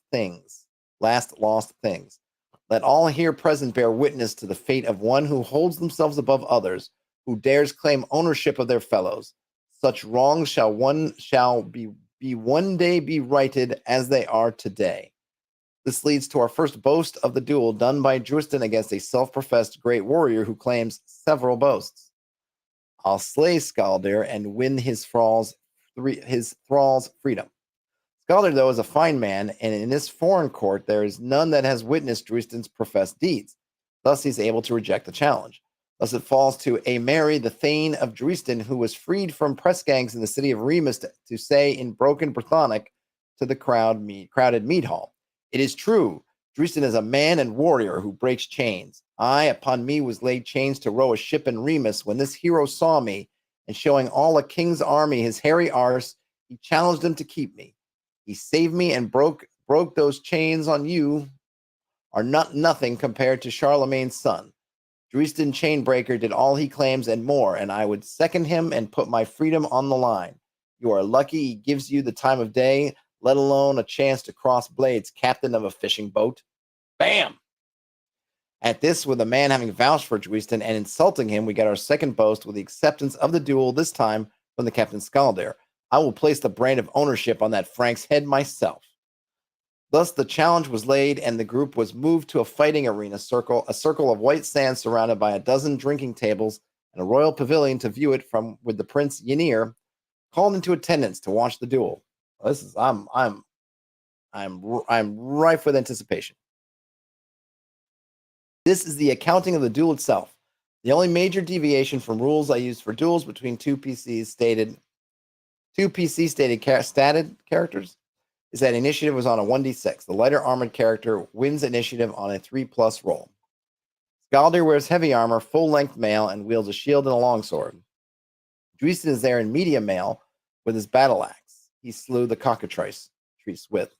lost things. Let all here present bear witness to the fate of one who holds themselves above others, who dares claim ownership of their fellows. Such wrongs shall one day be righted as they are today. This leads to our first boast of the duel done by Druiston against a self-professed great warrior who claims several boasts. I'll slay Skaldir and win his thrall's freedom. Skaldir, though, is a fine man, and in this foreign court there is none that has witnessed Druiston's professed deeds. Thus he's able to reject the challenge. Thus it falls to Aemary, the Thane of Druiston, who was freed from press gangs in the city of Remus to say in broken Brythonic to the crowded mead hall, it is true, Druiston is a man and warrior who breaks chains. Upon me was laid chains to row a ship in Remus when this hero saw me, and showing all a king's army his hairy arse, he challenged them to keep me. He saved me and broke those chains on you are nothing compared to Charlemagne's son. Druiston Chainbreaker did all he claims and more, and I would second him and put my freedom on the line. You are lucky he gives you the time of day, let alone a chance to cross blades, captain of a fishing boat. Bam! At this, with a man having vouched for Druiston and insulting him, we get our second boast with the acceptance of the duel, this time from the Captain Skaldir. I will place the brand of ownership on that Frank's head myself. Thus, the challenge was laid, and the group was moved to a fighting arena circle, a circle of white sand surrounded by a dozen drinking tables and a royal pavilion to view it from, with the Prince Ynir called into attendance to watch the duel. I'm rife with anticipation. This is the accounting of the duel itself. The only major deviation from rules I used for duels between two PC stated statted characters is that initiative was on a 1d6. The lighter armored character wins initiative on a 3+ roll. Skaldir wears heavy armor, full-length mail, and wields a shield and a longsword. Druiston is there in medium mail with his battle axe. He slew the cockatrice with.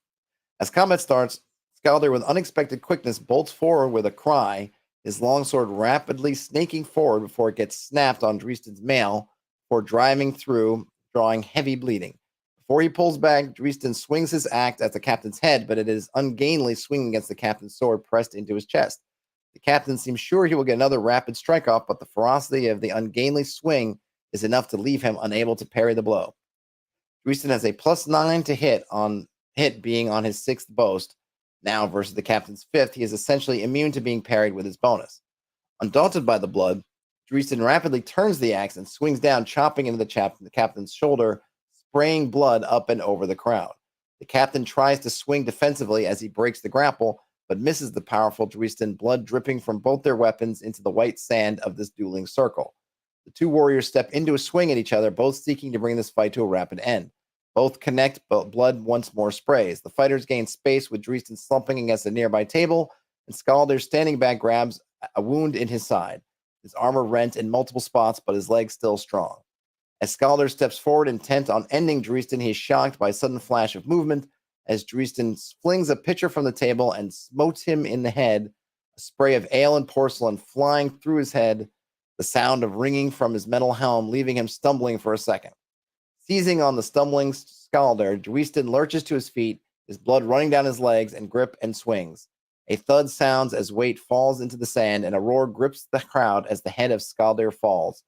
As combat starts, Skaldir with unexpected quickness bolts forward with a cry, his longsword rapidly snaking forward before it gets snapped on Druiston's mail before driving through, drawing heavy bleeding. Before he pulls back, Druiston swings his axe at the captain's head, but it is ungainly swinging against the captain's sword pressed into his chest. The captain seems sure he will get another rapid strike off, but the ferocity of the ungainly swing is enough to leave him unable to parry the blow. Druiston has a +9 to hit being on his 6th boast. Now versus the captain's 5th, he is essentially immune to being parried with his bonus. Undaunted by the blood, Druiston rapidly turns the axe and swings down, chopping into the captain's shoulder, spraying blood up and over the crowd. The captain tries to swing defensively as he breaks the grapple, but misses the powerful Druiston, blood dripping from both their weapons into the white sand of this dueling circle. The two warriors step into a swing at each other, both seeking to bring this fight to a rapid end. Both connect, but blood once more sprays. The fighters gain space with Druiston slumping against a nearby table, and Skaldir standing back grabs a wound in his side. His armor rent in multiple spots, but his legs still strong. As Skaldir steps forward, intent on ending Druiston, he is shocked by a sudden flash of movement as Druiston flings a pitcher from the table and smotes him in the head, a spray of ale and porcelain flying through his head, the sound of ringing from his metal helm, leaving him stumbling for a second. Seizing on the stumbling Skaldir, Druiston lurches to his feet, his blood running down his legs, and grip and swings. A thud sounds as weight falls into the sand, and a roar grips the crowd as the head of Skaldir falls.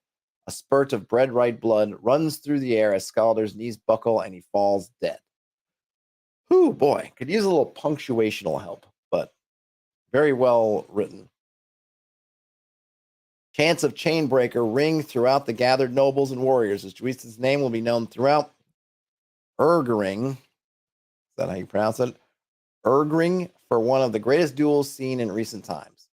A spurt of red-red blood runs through the air as Skaldir's knees buckle and he falls dead. Whew, boy, could use a little punctuational help, but very well written. Chants of Chainbreaker ring throughout the gathered nobles and warriors as Druiston's name will be known throughout Urgring. Is that how you pronounce it? Urgring for one of the greatest duels seen in recent times.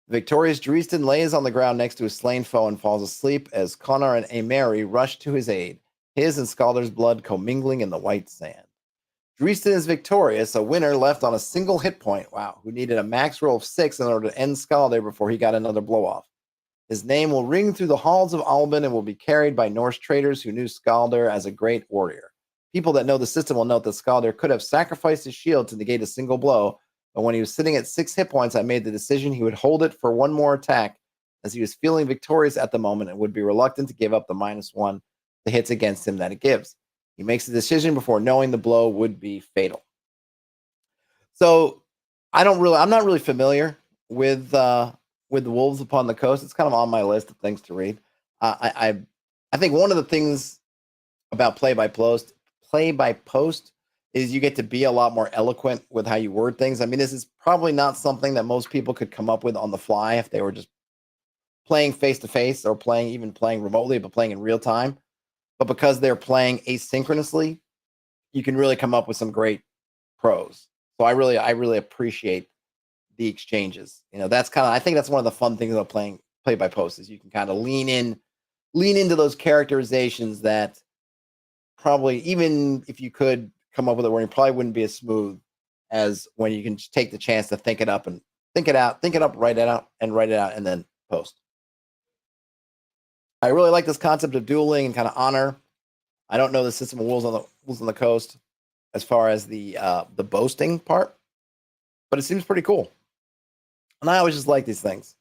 The victorious Druiston lays on the ground next to his slain foe and falls asleep as Connor and Aemary rush to his aid, his and Skaldir's blood commingling in the white sand. Druiston is victorious, a winner left on a single hit point, who needed a max roll of 6 in order to end Skaldir before he got another blow-off. His name will ring through the halls of Alban and will be carried by Norse traders who knew Skaldr as a great warrior. People that know the system will note that Skaldr could have sacrificed his shield to negate a single blow, but when he was sitting at 6 hit points, I made the decision he would hold it for one more attack, as he was feeling victorious at the moment and would be reluctant to give up the -1 to hits against him that it gives. He makes the decision before knowing the blow would be fatal. So I'm not really familiar with the Wolves Upon the Coast. It's kind of on my list of things to read. I think one of the things about play by post is you get to be a lot more eloquent with how you word things. I mean, this is probably not something that most people could come up with on the fly if they were just playing face to face or playing remotely, but playing in real time. But because they're playing asynchronously, you can really come up with some great prose. So I really appreciate the exchanges. I think that's one of the fun things about playing play by post is you can kind of lean into those characterizations that probably, even if you could come up with a word, it probably wouldn't be as smooth as when you can just take the chance to think it up, write it out, and then post. I really like this concept of dueling and kind of honor. I don't know the system of Wolves on the Coast as far as the boasting part, but it seems pretty cool. And I always just like these things,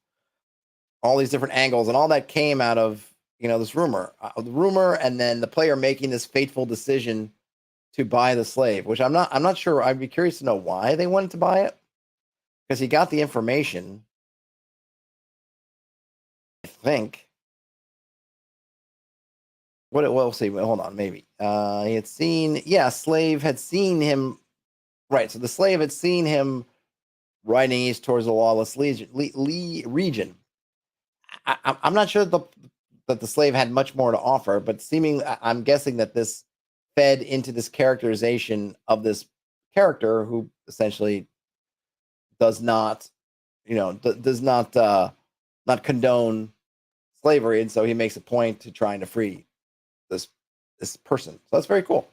all these different angles, and all that came out of this rumor, and then the player making this fateful decision to buy the slave, which I'm not sure. I'd be curious to know why they wanted to buy it, because he got the information, I think. We'll see. Hold on, maybe he had seen. Yeah, slave had seen him. Right, so the slave had seen him riding east towards the lawless region. I'm not sure that the slave had much more to offer, but I'm guessing that this fed into this characterization of this character who essentially does not, not condone slavery, and so he makes a point to trying to free this person. So that's very cool.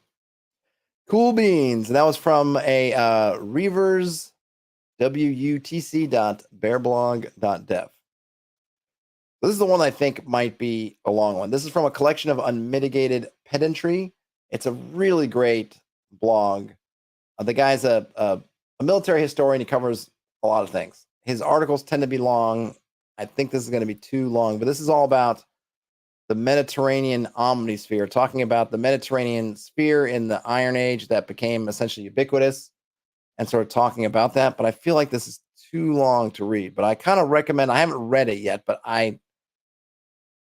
Cool beans. And that was from a Reavers wutc.bearblog.dev. This is the one I think might be a long one. This is from a collection of unmitigated pedantry. It's a really great blog. The guy's a military historian. He covers a lot of things. His articles tend to be long. I think this is going to be too long, but this is all about the Mediterranean omnisphere, talking about the Mediterranean sphere in the Iron Age that became essentially ubiquitous, and sort of talking about that. But I feel like this is too long to read. But I kind of recommend, I haven't read it yet, but I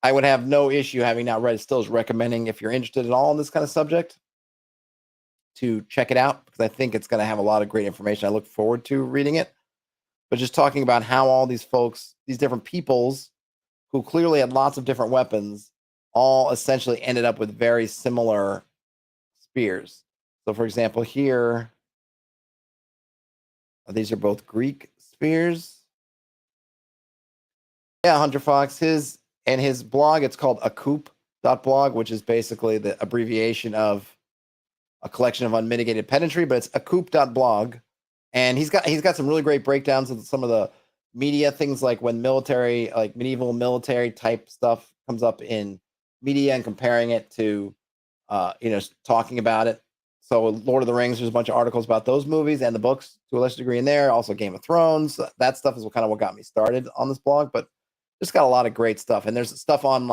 would have no issue having not read it, still is recommending, if you're interested at all in this kind of subject, to check it out, because I think it's going to have a lot of great information. I look forward to reading it. But just talking about how all these folks, these different peoples who clearly had lots of different weapons, all essentially ended up with very similar spears. So, for example, here, these are both Greek spears. Yeah, Hunter Fox, his blog, it's called acoop.blog, which is basically the abbreviation of a collection of unmitigated pedantry, but it's acoop.blog. And he's got some really great breakdowns of some of the media things, like when medieval military type stuff comes up in media and comparing it to, talking about it. So Lord of the Rings, there's a bunch of articles about those movies and the books to a lesser degree in there. Also Game of Thrones. That stuff is what got me started on this blog, but just got a lot of great stuff. And there's stuff on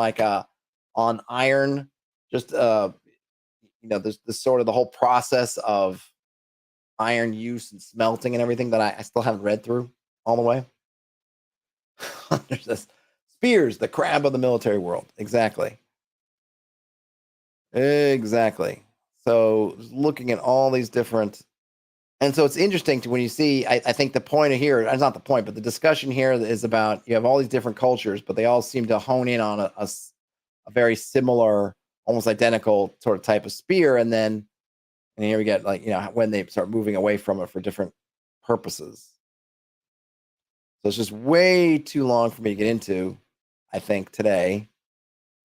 on iron, just, there's this sort of the whole process of iron use and smelting and everything that I still haven't read through all the way. There's this spears, the crab of the military world. Exactly. So looking at all these different, and so it's interesting when you see, I think the point of here, it's not the point, but the discussion here is about, you have all these different cultures, but they all seem to hone in on a very similar, almost identical sort of type of spear. And here we get when they start moving away from it for different purposes. So it's just way too long for me to get into, I think, today.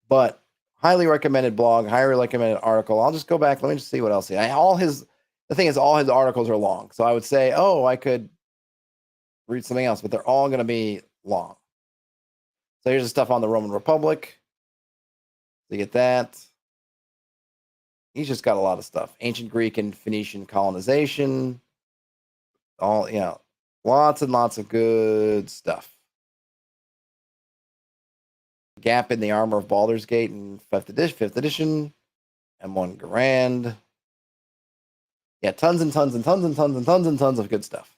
But highly recommended blog, highly recommended article. I'll just go back. Let me just see what else. The thing is, all his articles are long. So I would say, I could read something else, but they're all going to be long. So here's the stuff on the Roman Republic. You get that. He's just got a lot of stuff. Ancient Greek and Phoenician colonization. All, lots and lots of good stuff. Gap in the armor of Baldur's Gate in 5th edition. M1 Garand. Yeah, tons and tons and tons and tons and tons and tons of good stuff.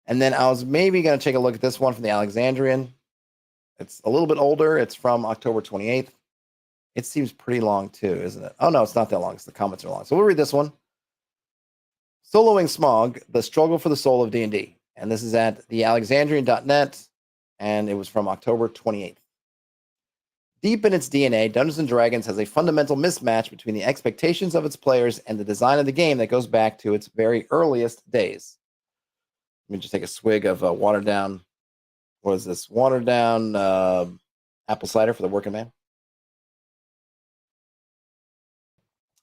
And then I was maybe going to take a look at this one from the Alexandrian. It's a little bit older. It's from October 28th. It seems pretty long too, isn't it? Oh, no, it's not that long. The comments are long. So we'll read this one. Soloing Smog, the struggle for the soul of D&D. And this is at thealexandrian.net, and it was from October 28th. Deep in its DNA, Dungeons & Dragons has a fundamental mismatch between the expectations of its players and the design of the game that goes back to its very earliest days. Let me just take a swig of watered down, what is this? Watered down apple cider for the working man.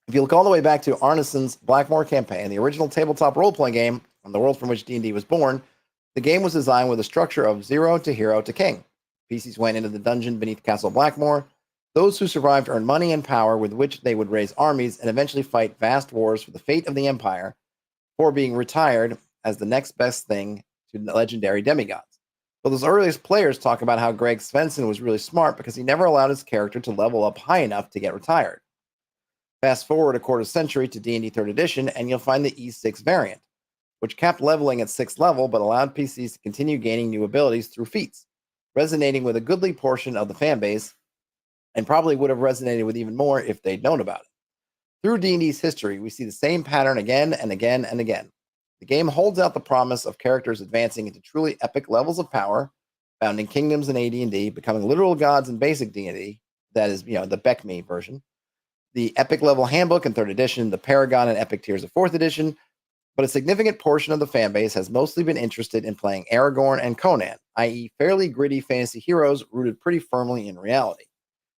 If you look all the way back to Arneson's Blackmoor campaign, the original tabletop role-playing game on the world from which D&D was born, the game was designed with a structure of 0 to hero to king. PCs went into the dungeon beneath Castle Blackmoor. Those who survived earned money and power with which they would raise armies and eventually fight vast wars for the fate of the empire, before being retired as the next best thing to legendary demigods. But those earliest players talk about how Greg Svensson was really smart because he never allowed his character to level up high enough to get retired. Fast forward a quarter century to D&D 3rd edition, and you'll find the E6 variant, which kept leveling at 6th level but allowed PCs to continue gaining new abilities through feats, resonating with a goodly portion of the fan base, and probably would have resonated with even more if they'd known about it. Through D&D's history, we see the same pattern again and again and again. The game holds out the promise of characters advancing into truly epic levels of power, founding kingdoms in AD&D, becoming literal gods in basic D&D, that is, the Beck-Me version, the Epic Level Handbook in 3rd edition, the Paragon and Epic Tiers of 4th edition, but a significant portion of the fan base has mostly been interested in playing Aragorn and Conan, i.e. fairly gritty fantasy heroes rooted pretty firmly in reality.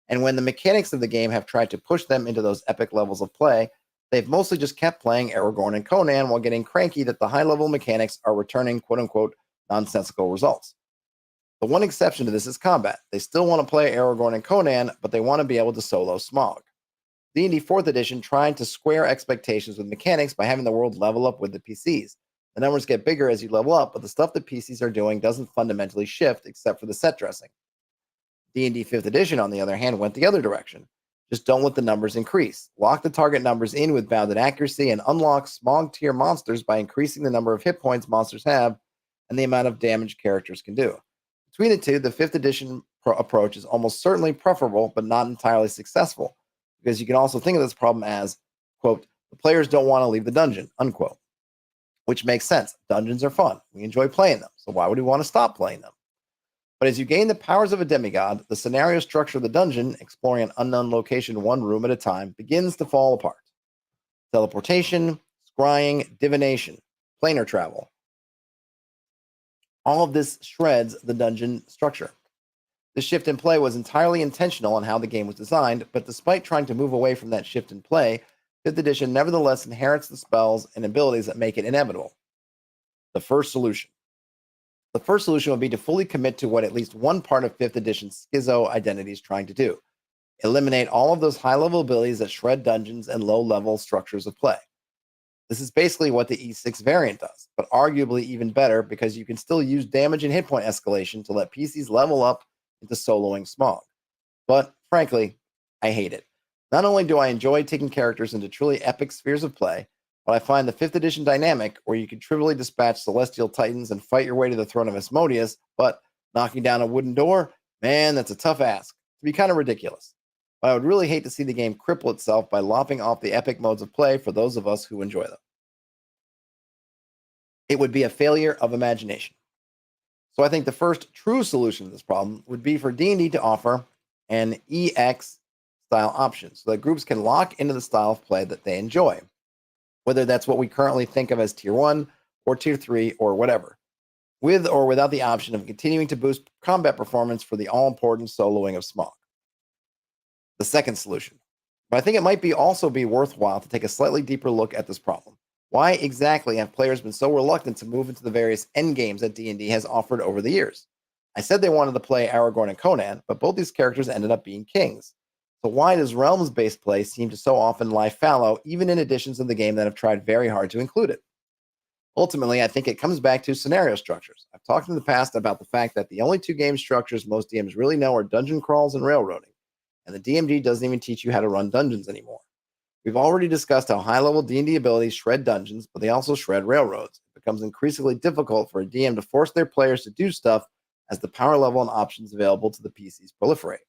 And when the mechanics of the game have tried to push them into those epic levels of play, they've mostly just kept playing Aragorn and Conan while getting cranky that the high-level mechanics are returning quote-unquote nonsensical results. The one exception to this is combat. They still want to play Aragorn and Conan, but they want to be able to solo Smog. D&D 4th edition tried to square expectations with mechanics by having the world level up with the PCs. The numbers get bigger as you level up, but the stuff the PCs are doing doesn't fundamentally shift except for the set dressing. D&D 5th edition, on the other hand, went the other direction. Just don't let the numbers increase. Lock the target numbers in with bounded accuracy and unlock Smog tier monsters by increasing the number of hit points monsters have and the amount of damage characters can do. Between the two, the 5th edition approach is almost certainly preferable, but not entirely successful, because you can also think of this problem as, quote, the players don't want to leave the dungeon, unquote, which makes sense. Dungeons are fun. We enjoy playing them, so why would we want to stop playing them? But as you gain the powers of a demigod, the scenario structure of the dungeon, exploring an unknown location one room at a time, begins to fall apart. Teleportation, scrying, divination, planar travel. All of this shreds the dungeon structure. This shift in play was entirely intentional on how the game was designed, but despite trying to move away from that shift in play, 5th edition nevertheless inherits the spells and abilities that make it inevitable. The first solution would be to fully commit to what at least one part of 5th edition's schizo identity is trying to do. Eliminate all of those high-level abilities that shred dungeons and low-level structures of play. This is basically what the E6 variant does, but arguably even better because you can still use damage and hit point escalation to let PCs level up into soloing Smog. But frankly, I hate it. Not only do I enjoy taking characters into truly epic spheres of play, but I find the 5th edition dynamic where you can trivially dispatch celestial titans and fight your way to the throne of Asmodeus, but knocking down a wooden door, man, that's a tough ask. To be kind of ridiculous. But I would really hate to see the game cripple itself by lopping off the epic modes of play for those of us who enjoy them. It would be a failure of imagination. So I think the first true solution to this problem would be for D&D to offer an EX style option so that groups can lock into the style of play that they enjoy, whether that's what we currently think of as Tier 1 or Tier 3 or whatever, with or without the option of continuing to boost combat performance for the all-important soloing of Smog. The second solution. But I think it might also be worthwhile to take a slightly deeper look at this problem. Why exactly have players been so reluctant to move into the various endgames that D&D has offered over the years? I said they wanted to play Aragorn and Conan, but both these characters ended up being kings. So why does realms-based play seem to so often lie fallow, even in editions of the game that have tried very hard to include it? Ultimately, I think it comes back to scenario structures. I've talked in the past about the fact that the only two game structures most DMs really know are dungeon crawls and railroading, and the DMG doesn't even teach you how to run dungeons anymore. We've already discussed how high-level D&D abilities shred dungeons, but they also shred railroads. It becomes increasingly difficult for a DM to force their players to do stuff as the power level and options available to the PCs proliferate.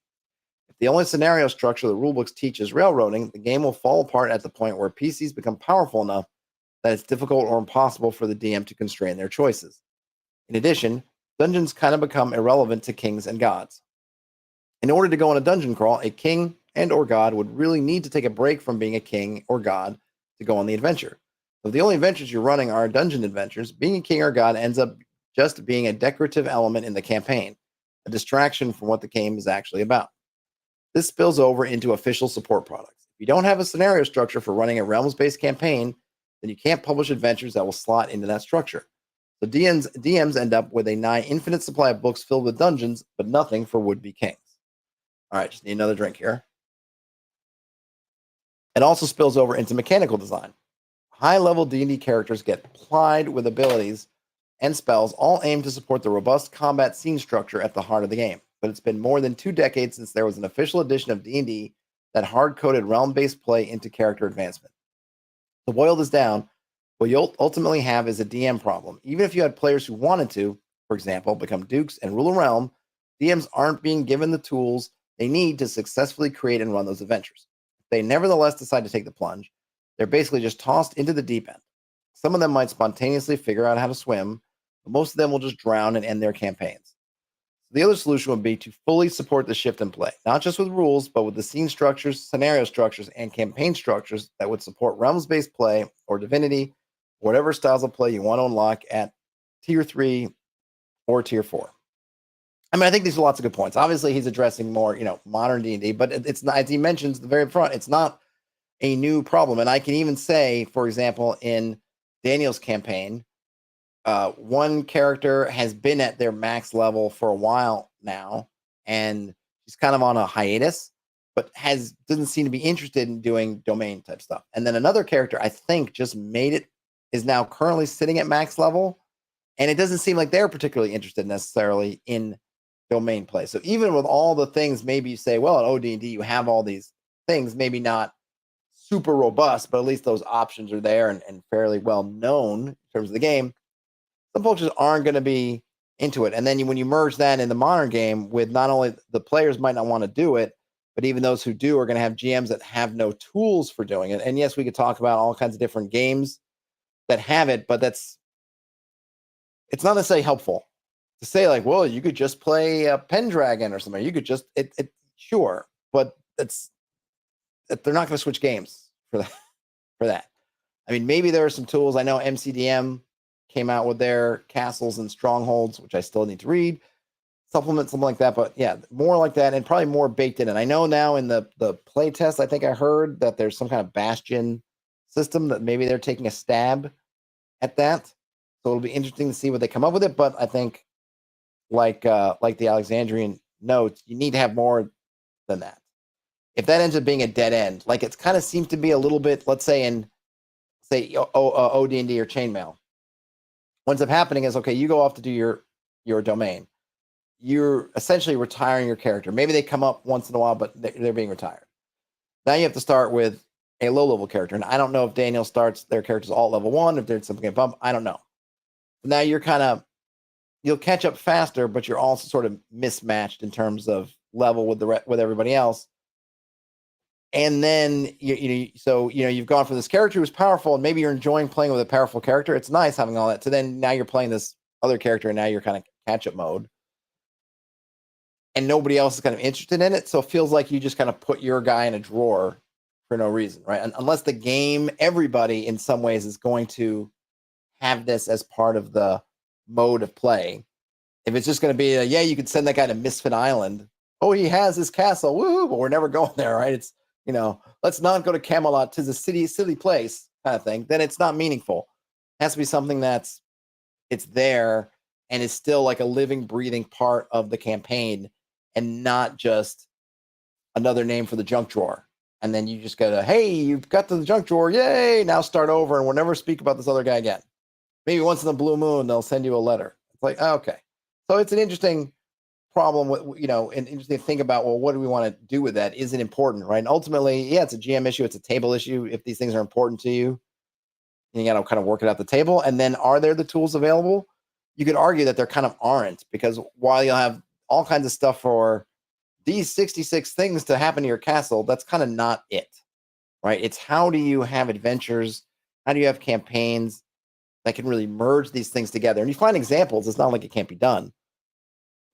If the only scenario structure the rulebooks teach is railroading, the game will fall apart at the point where PCs become powerful enough that it's difficult or impossible for the DM to constrain their choices. In addition, dungeons kind of become irrelevant to kings and gods. In order to go on a dungeon crawl, a king and or god would really need to take a break from being a king or god to go on the adventure. So if the only adventures you're running are dungeon adventures, being a king or god ends up just being a decorative element in the campaign, a distraction from what the game is actually about. This spills over into official support products. If you don't have a scenario structure for running a realms-based campaign, then you can't publish adventures that will slot into that structure. So DMs end up with a nigh infinite supply of books filled with dungeons, but nothing for would-be kings. All right, just need another drink here. It also spills over into mechanical design. High-level D&D characters get plied with abilities and spells all aimed to support the robust combat scene structure at the heart of the game. But it's been more than 2 decades since there was an official edition of D&D that hard-coded realm-based play into character advancement. To boil this down, what you'll ultimately have is a DM problem. Even if you had players who wanted to, for example, become dukes and rule a realm, DMs aren't being given the tools they need to successfully create and run those adventures. If they nevertheless decide to take the plunge, they're basically just tossed into the deep end. Some of them might spontaneously figure out how to swim, but most of them will just drown and end their campaigns. The other solution would be to fully support the shift in play, not just with rules, but with the scene structures, scenario structures, and campaign structures that would support realms-based play or divinity, whatever styles of play you want to unlock at tier 3 or tier 4. I mean, I think these are lots of good points. Obviously, he's addressing more, modern D&D, but it's not, as he mentions at the very front, it's not a new problem. And I can even say, for example, in Daniel's campaign, one character has been at their max level for a while now, and she's kind of on a hiatus, but doesn't seem to be interested in doing domain type stuff. And then another character, I think, just made it, is now currently sitting at max level, and it doesn't seem like they're particularly interested necessarily in domain play. So even with all the things, maybe you say, well, at OD&D you have all these things, maybe not super robust, but at least those options are there and fairly well known in terms of the game. Some folks just aren't going to be into it. And then when you merge that in the modern game with not only the players might not want to do it, but even those who do are going to have GMs that have no tools for doing it. And yes, we could talk about all kinds of different games that have it, but it's not necessarily helpful to say like, well, you could just play a Pendragon or something. You could just, sure, but they're not going to switch games for that. I mean, maybe there are some tools. I know MCDM came out with their castles and strongholds, which I still need to read, supplement, something like that. But yeah, more like that and probably more baked in. And I know now in the play test, I think I heard that there's some kind of bastion system that maybe they're taking a stab at that. So it'll be interesting to see what they come up with it. But I think like the Alexandrian notes, you need to have more than that. If that ends up being a dead end, like it kind of seems to be a little bit, let's say OD&D or Chainmail, what ends up happening is, okay, you go off to do your domain. You're essentially retiring your character. Maybe they come up once in a while, but they're being retired. Now you have to start with a low-level character. And I don't know if Daniel starts their characters all level 1, if there's something bump. I don't know. Now you'll catch up faster, but you're also sort of mismatched in terms of level with everybody else. And then you've gone for this character who's powerful, and maybe you're enjoying playing with a powerful character. It's nice having all that. So then now you're playing this other character, and now you're kind of catch-up mode, and nobody else is kind of interested in it. So it feels like you just kind of put your guy in a drawer for no reason, right? And unless the game, everybody in some ways is going to have this as part of the mode of play. If it's just going to be, you could send that guy to Misfit Island. Oh, he has his castle, woo! But we're never going there, right? It's let's not go to Camelot. 'Tis a silly place kind of thing. Then it's not meaningful. It has to be something it's there, and is still like a living, breathing part of the campaign, and not just another name for the junk drawer. And then you just go to, hey, you've got to the junk drawer, yay! Now start over, and we'll never speak about this other guy again. Maybe once in a blue moon they'll send you a letter. It's like, okay, so it's an interesting problem with, an interesting thing about, well, what do we want to do with that? Is it important, right? And ultimately, yeah, it's a GM issue, it's a table issue. If these things are important to you, you got to kind of work it out the table. And then, are there the tools available? You could argue that there kind of aren't, because while you'll have all kinds of stuff for these 66 things to happen to your castle, that's kind of not it, right? It's how do you have adventures? How do you have campaigns that can really merge these things together? And you find examples. It's not like it can't be done,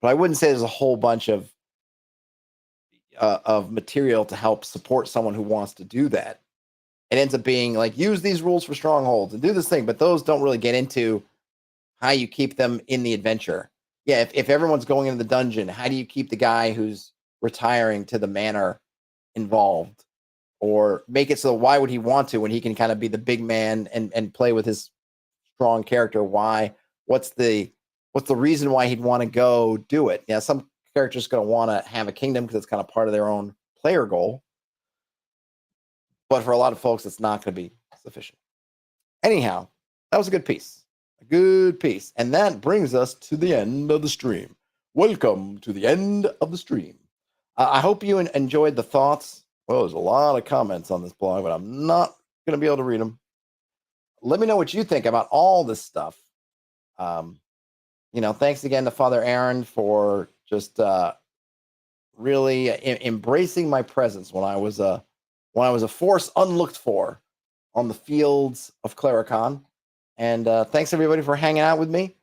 but I wouldn't say there's a whole bunch of material to help support someone who wants to do that. It ends up being like, use these rules for strongholds and do this thing, but those don't really get into how you keep them in the adventure. Yeah, if everyone's going into the dungeon, how do you keep the guy who's retiring to the manor involved? Or make it so, why would he want to when he can kind of be the big man and play with his strong character? Why? What's the reason why he'd want to go do it? Yeah, some characters going to want to have a kingdom because it's kind of part of their own player goal. But for a lot of folks, it's not going to be sufficient. Anyhow, that was a good piece. A good piece. And that brings us to the end of the stream. Welcome to the end of the stream. I hope you enjoyed the thoughts. Well, there's a lot of comments on this blog, but I'm not going to be able to read them. Let me know what you think about all this stuff. Thanks again to Father Aaron for just really embracing my presence when I was a force unlooked for on the fields of Clericon. And thanks everybody for hanging out with me.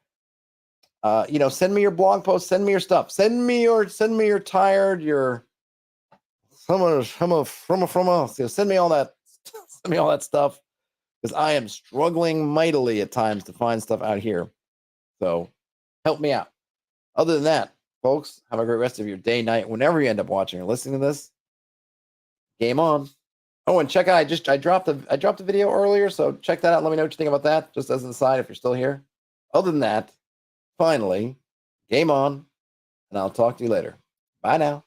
Send me your blog posts, send me your stuff, send me your tired, send me all that, stuff, because I am struggling mightily at times to find stuff out here. So help me out. Other than that, folks, have a great rest of your day, night, whenever you end up watching or listening to this. Game on. Oh, and check out, I dropped a video earlier, so check that out. Let me know what you think about that, just as an aside, if you're still here. Other than that, finally, game on, and I'll talk to you later. Bye now.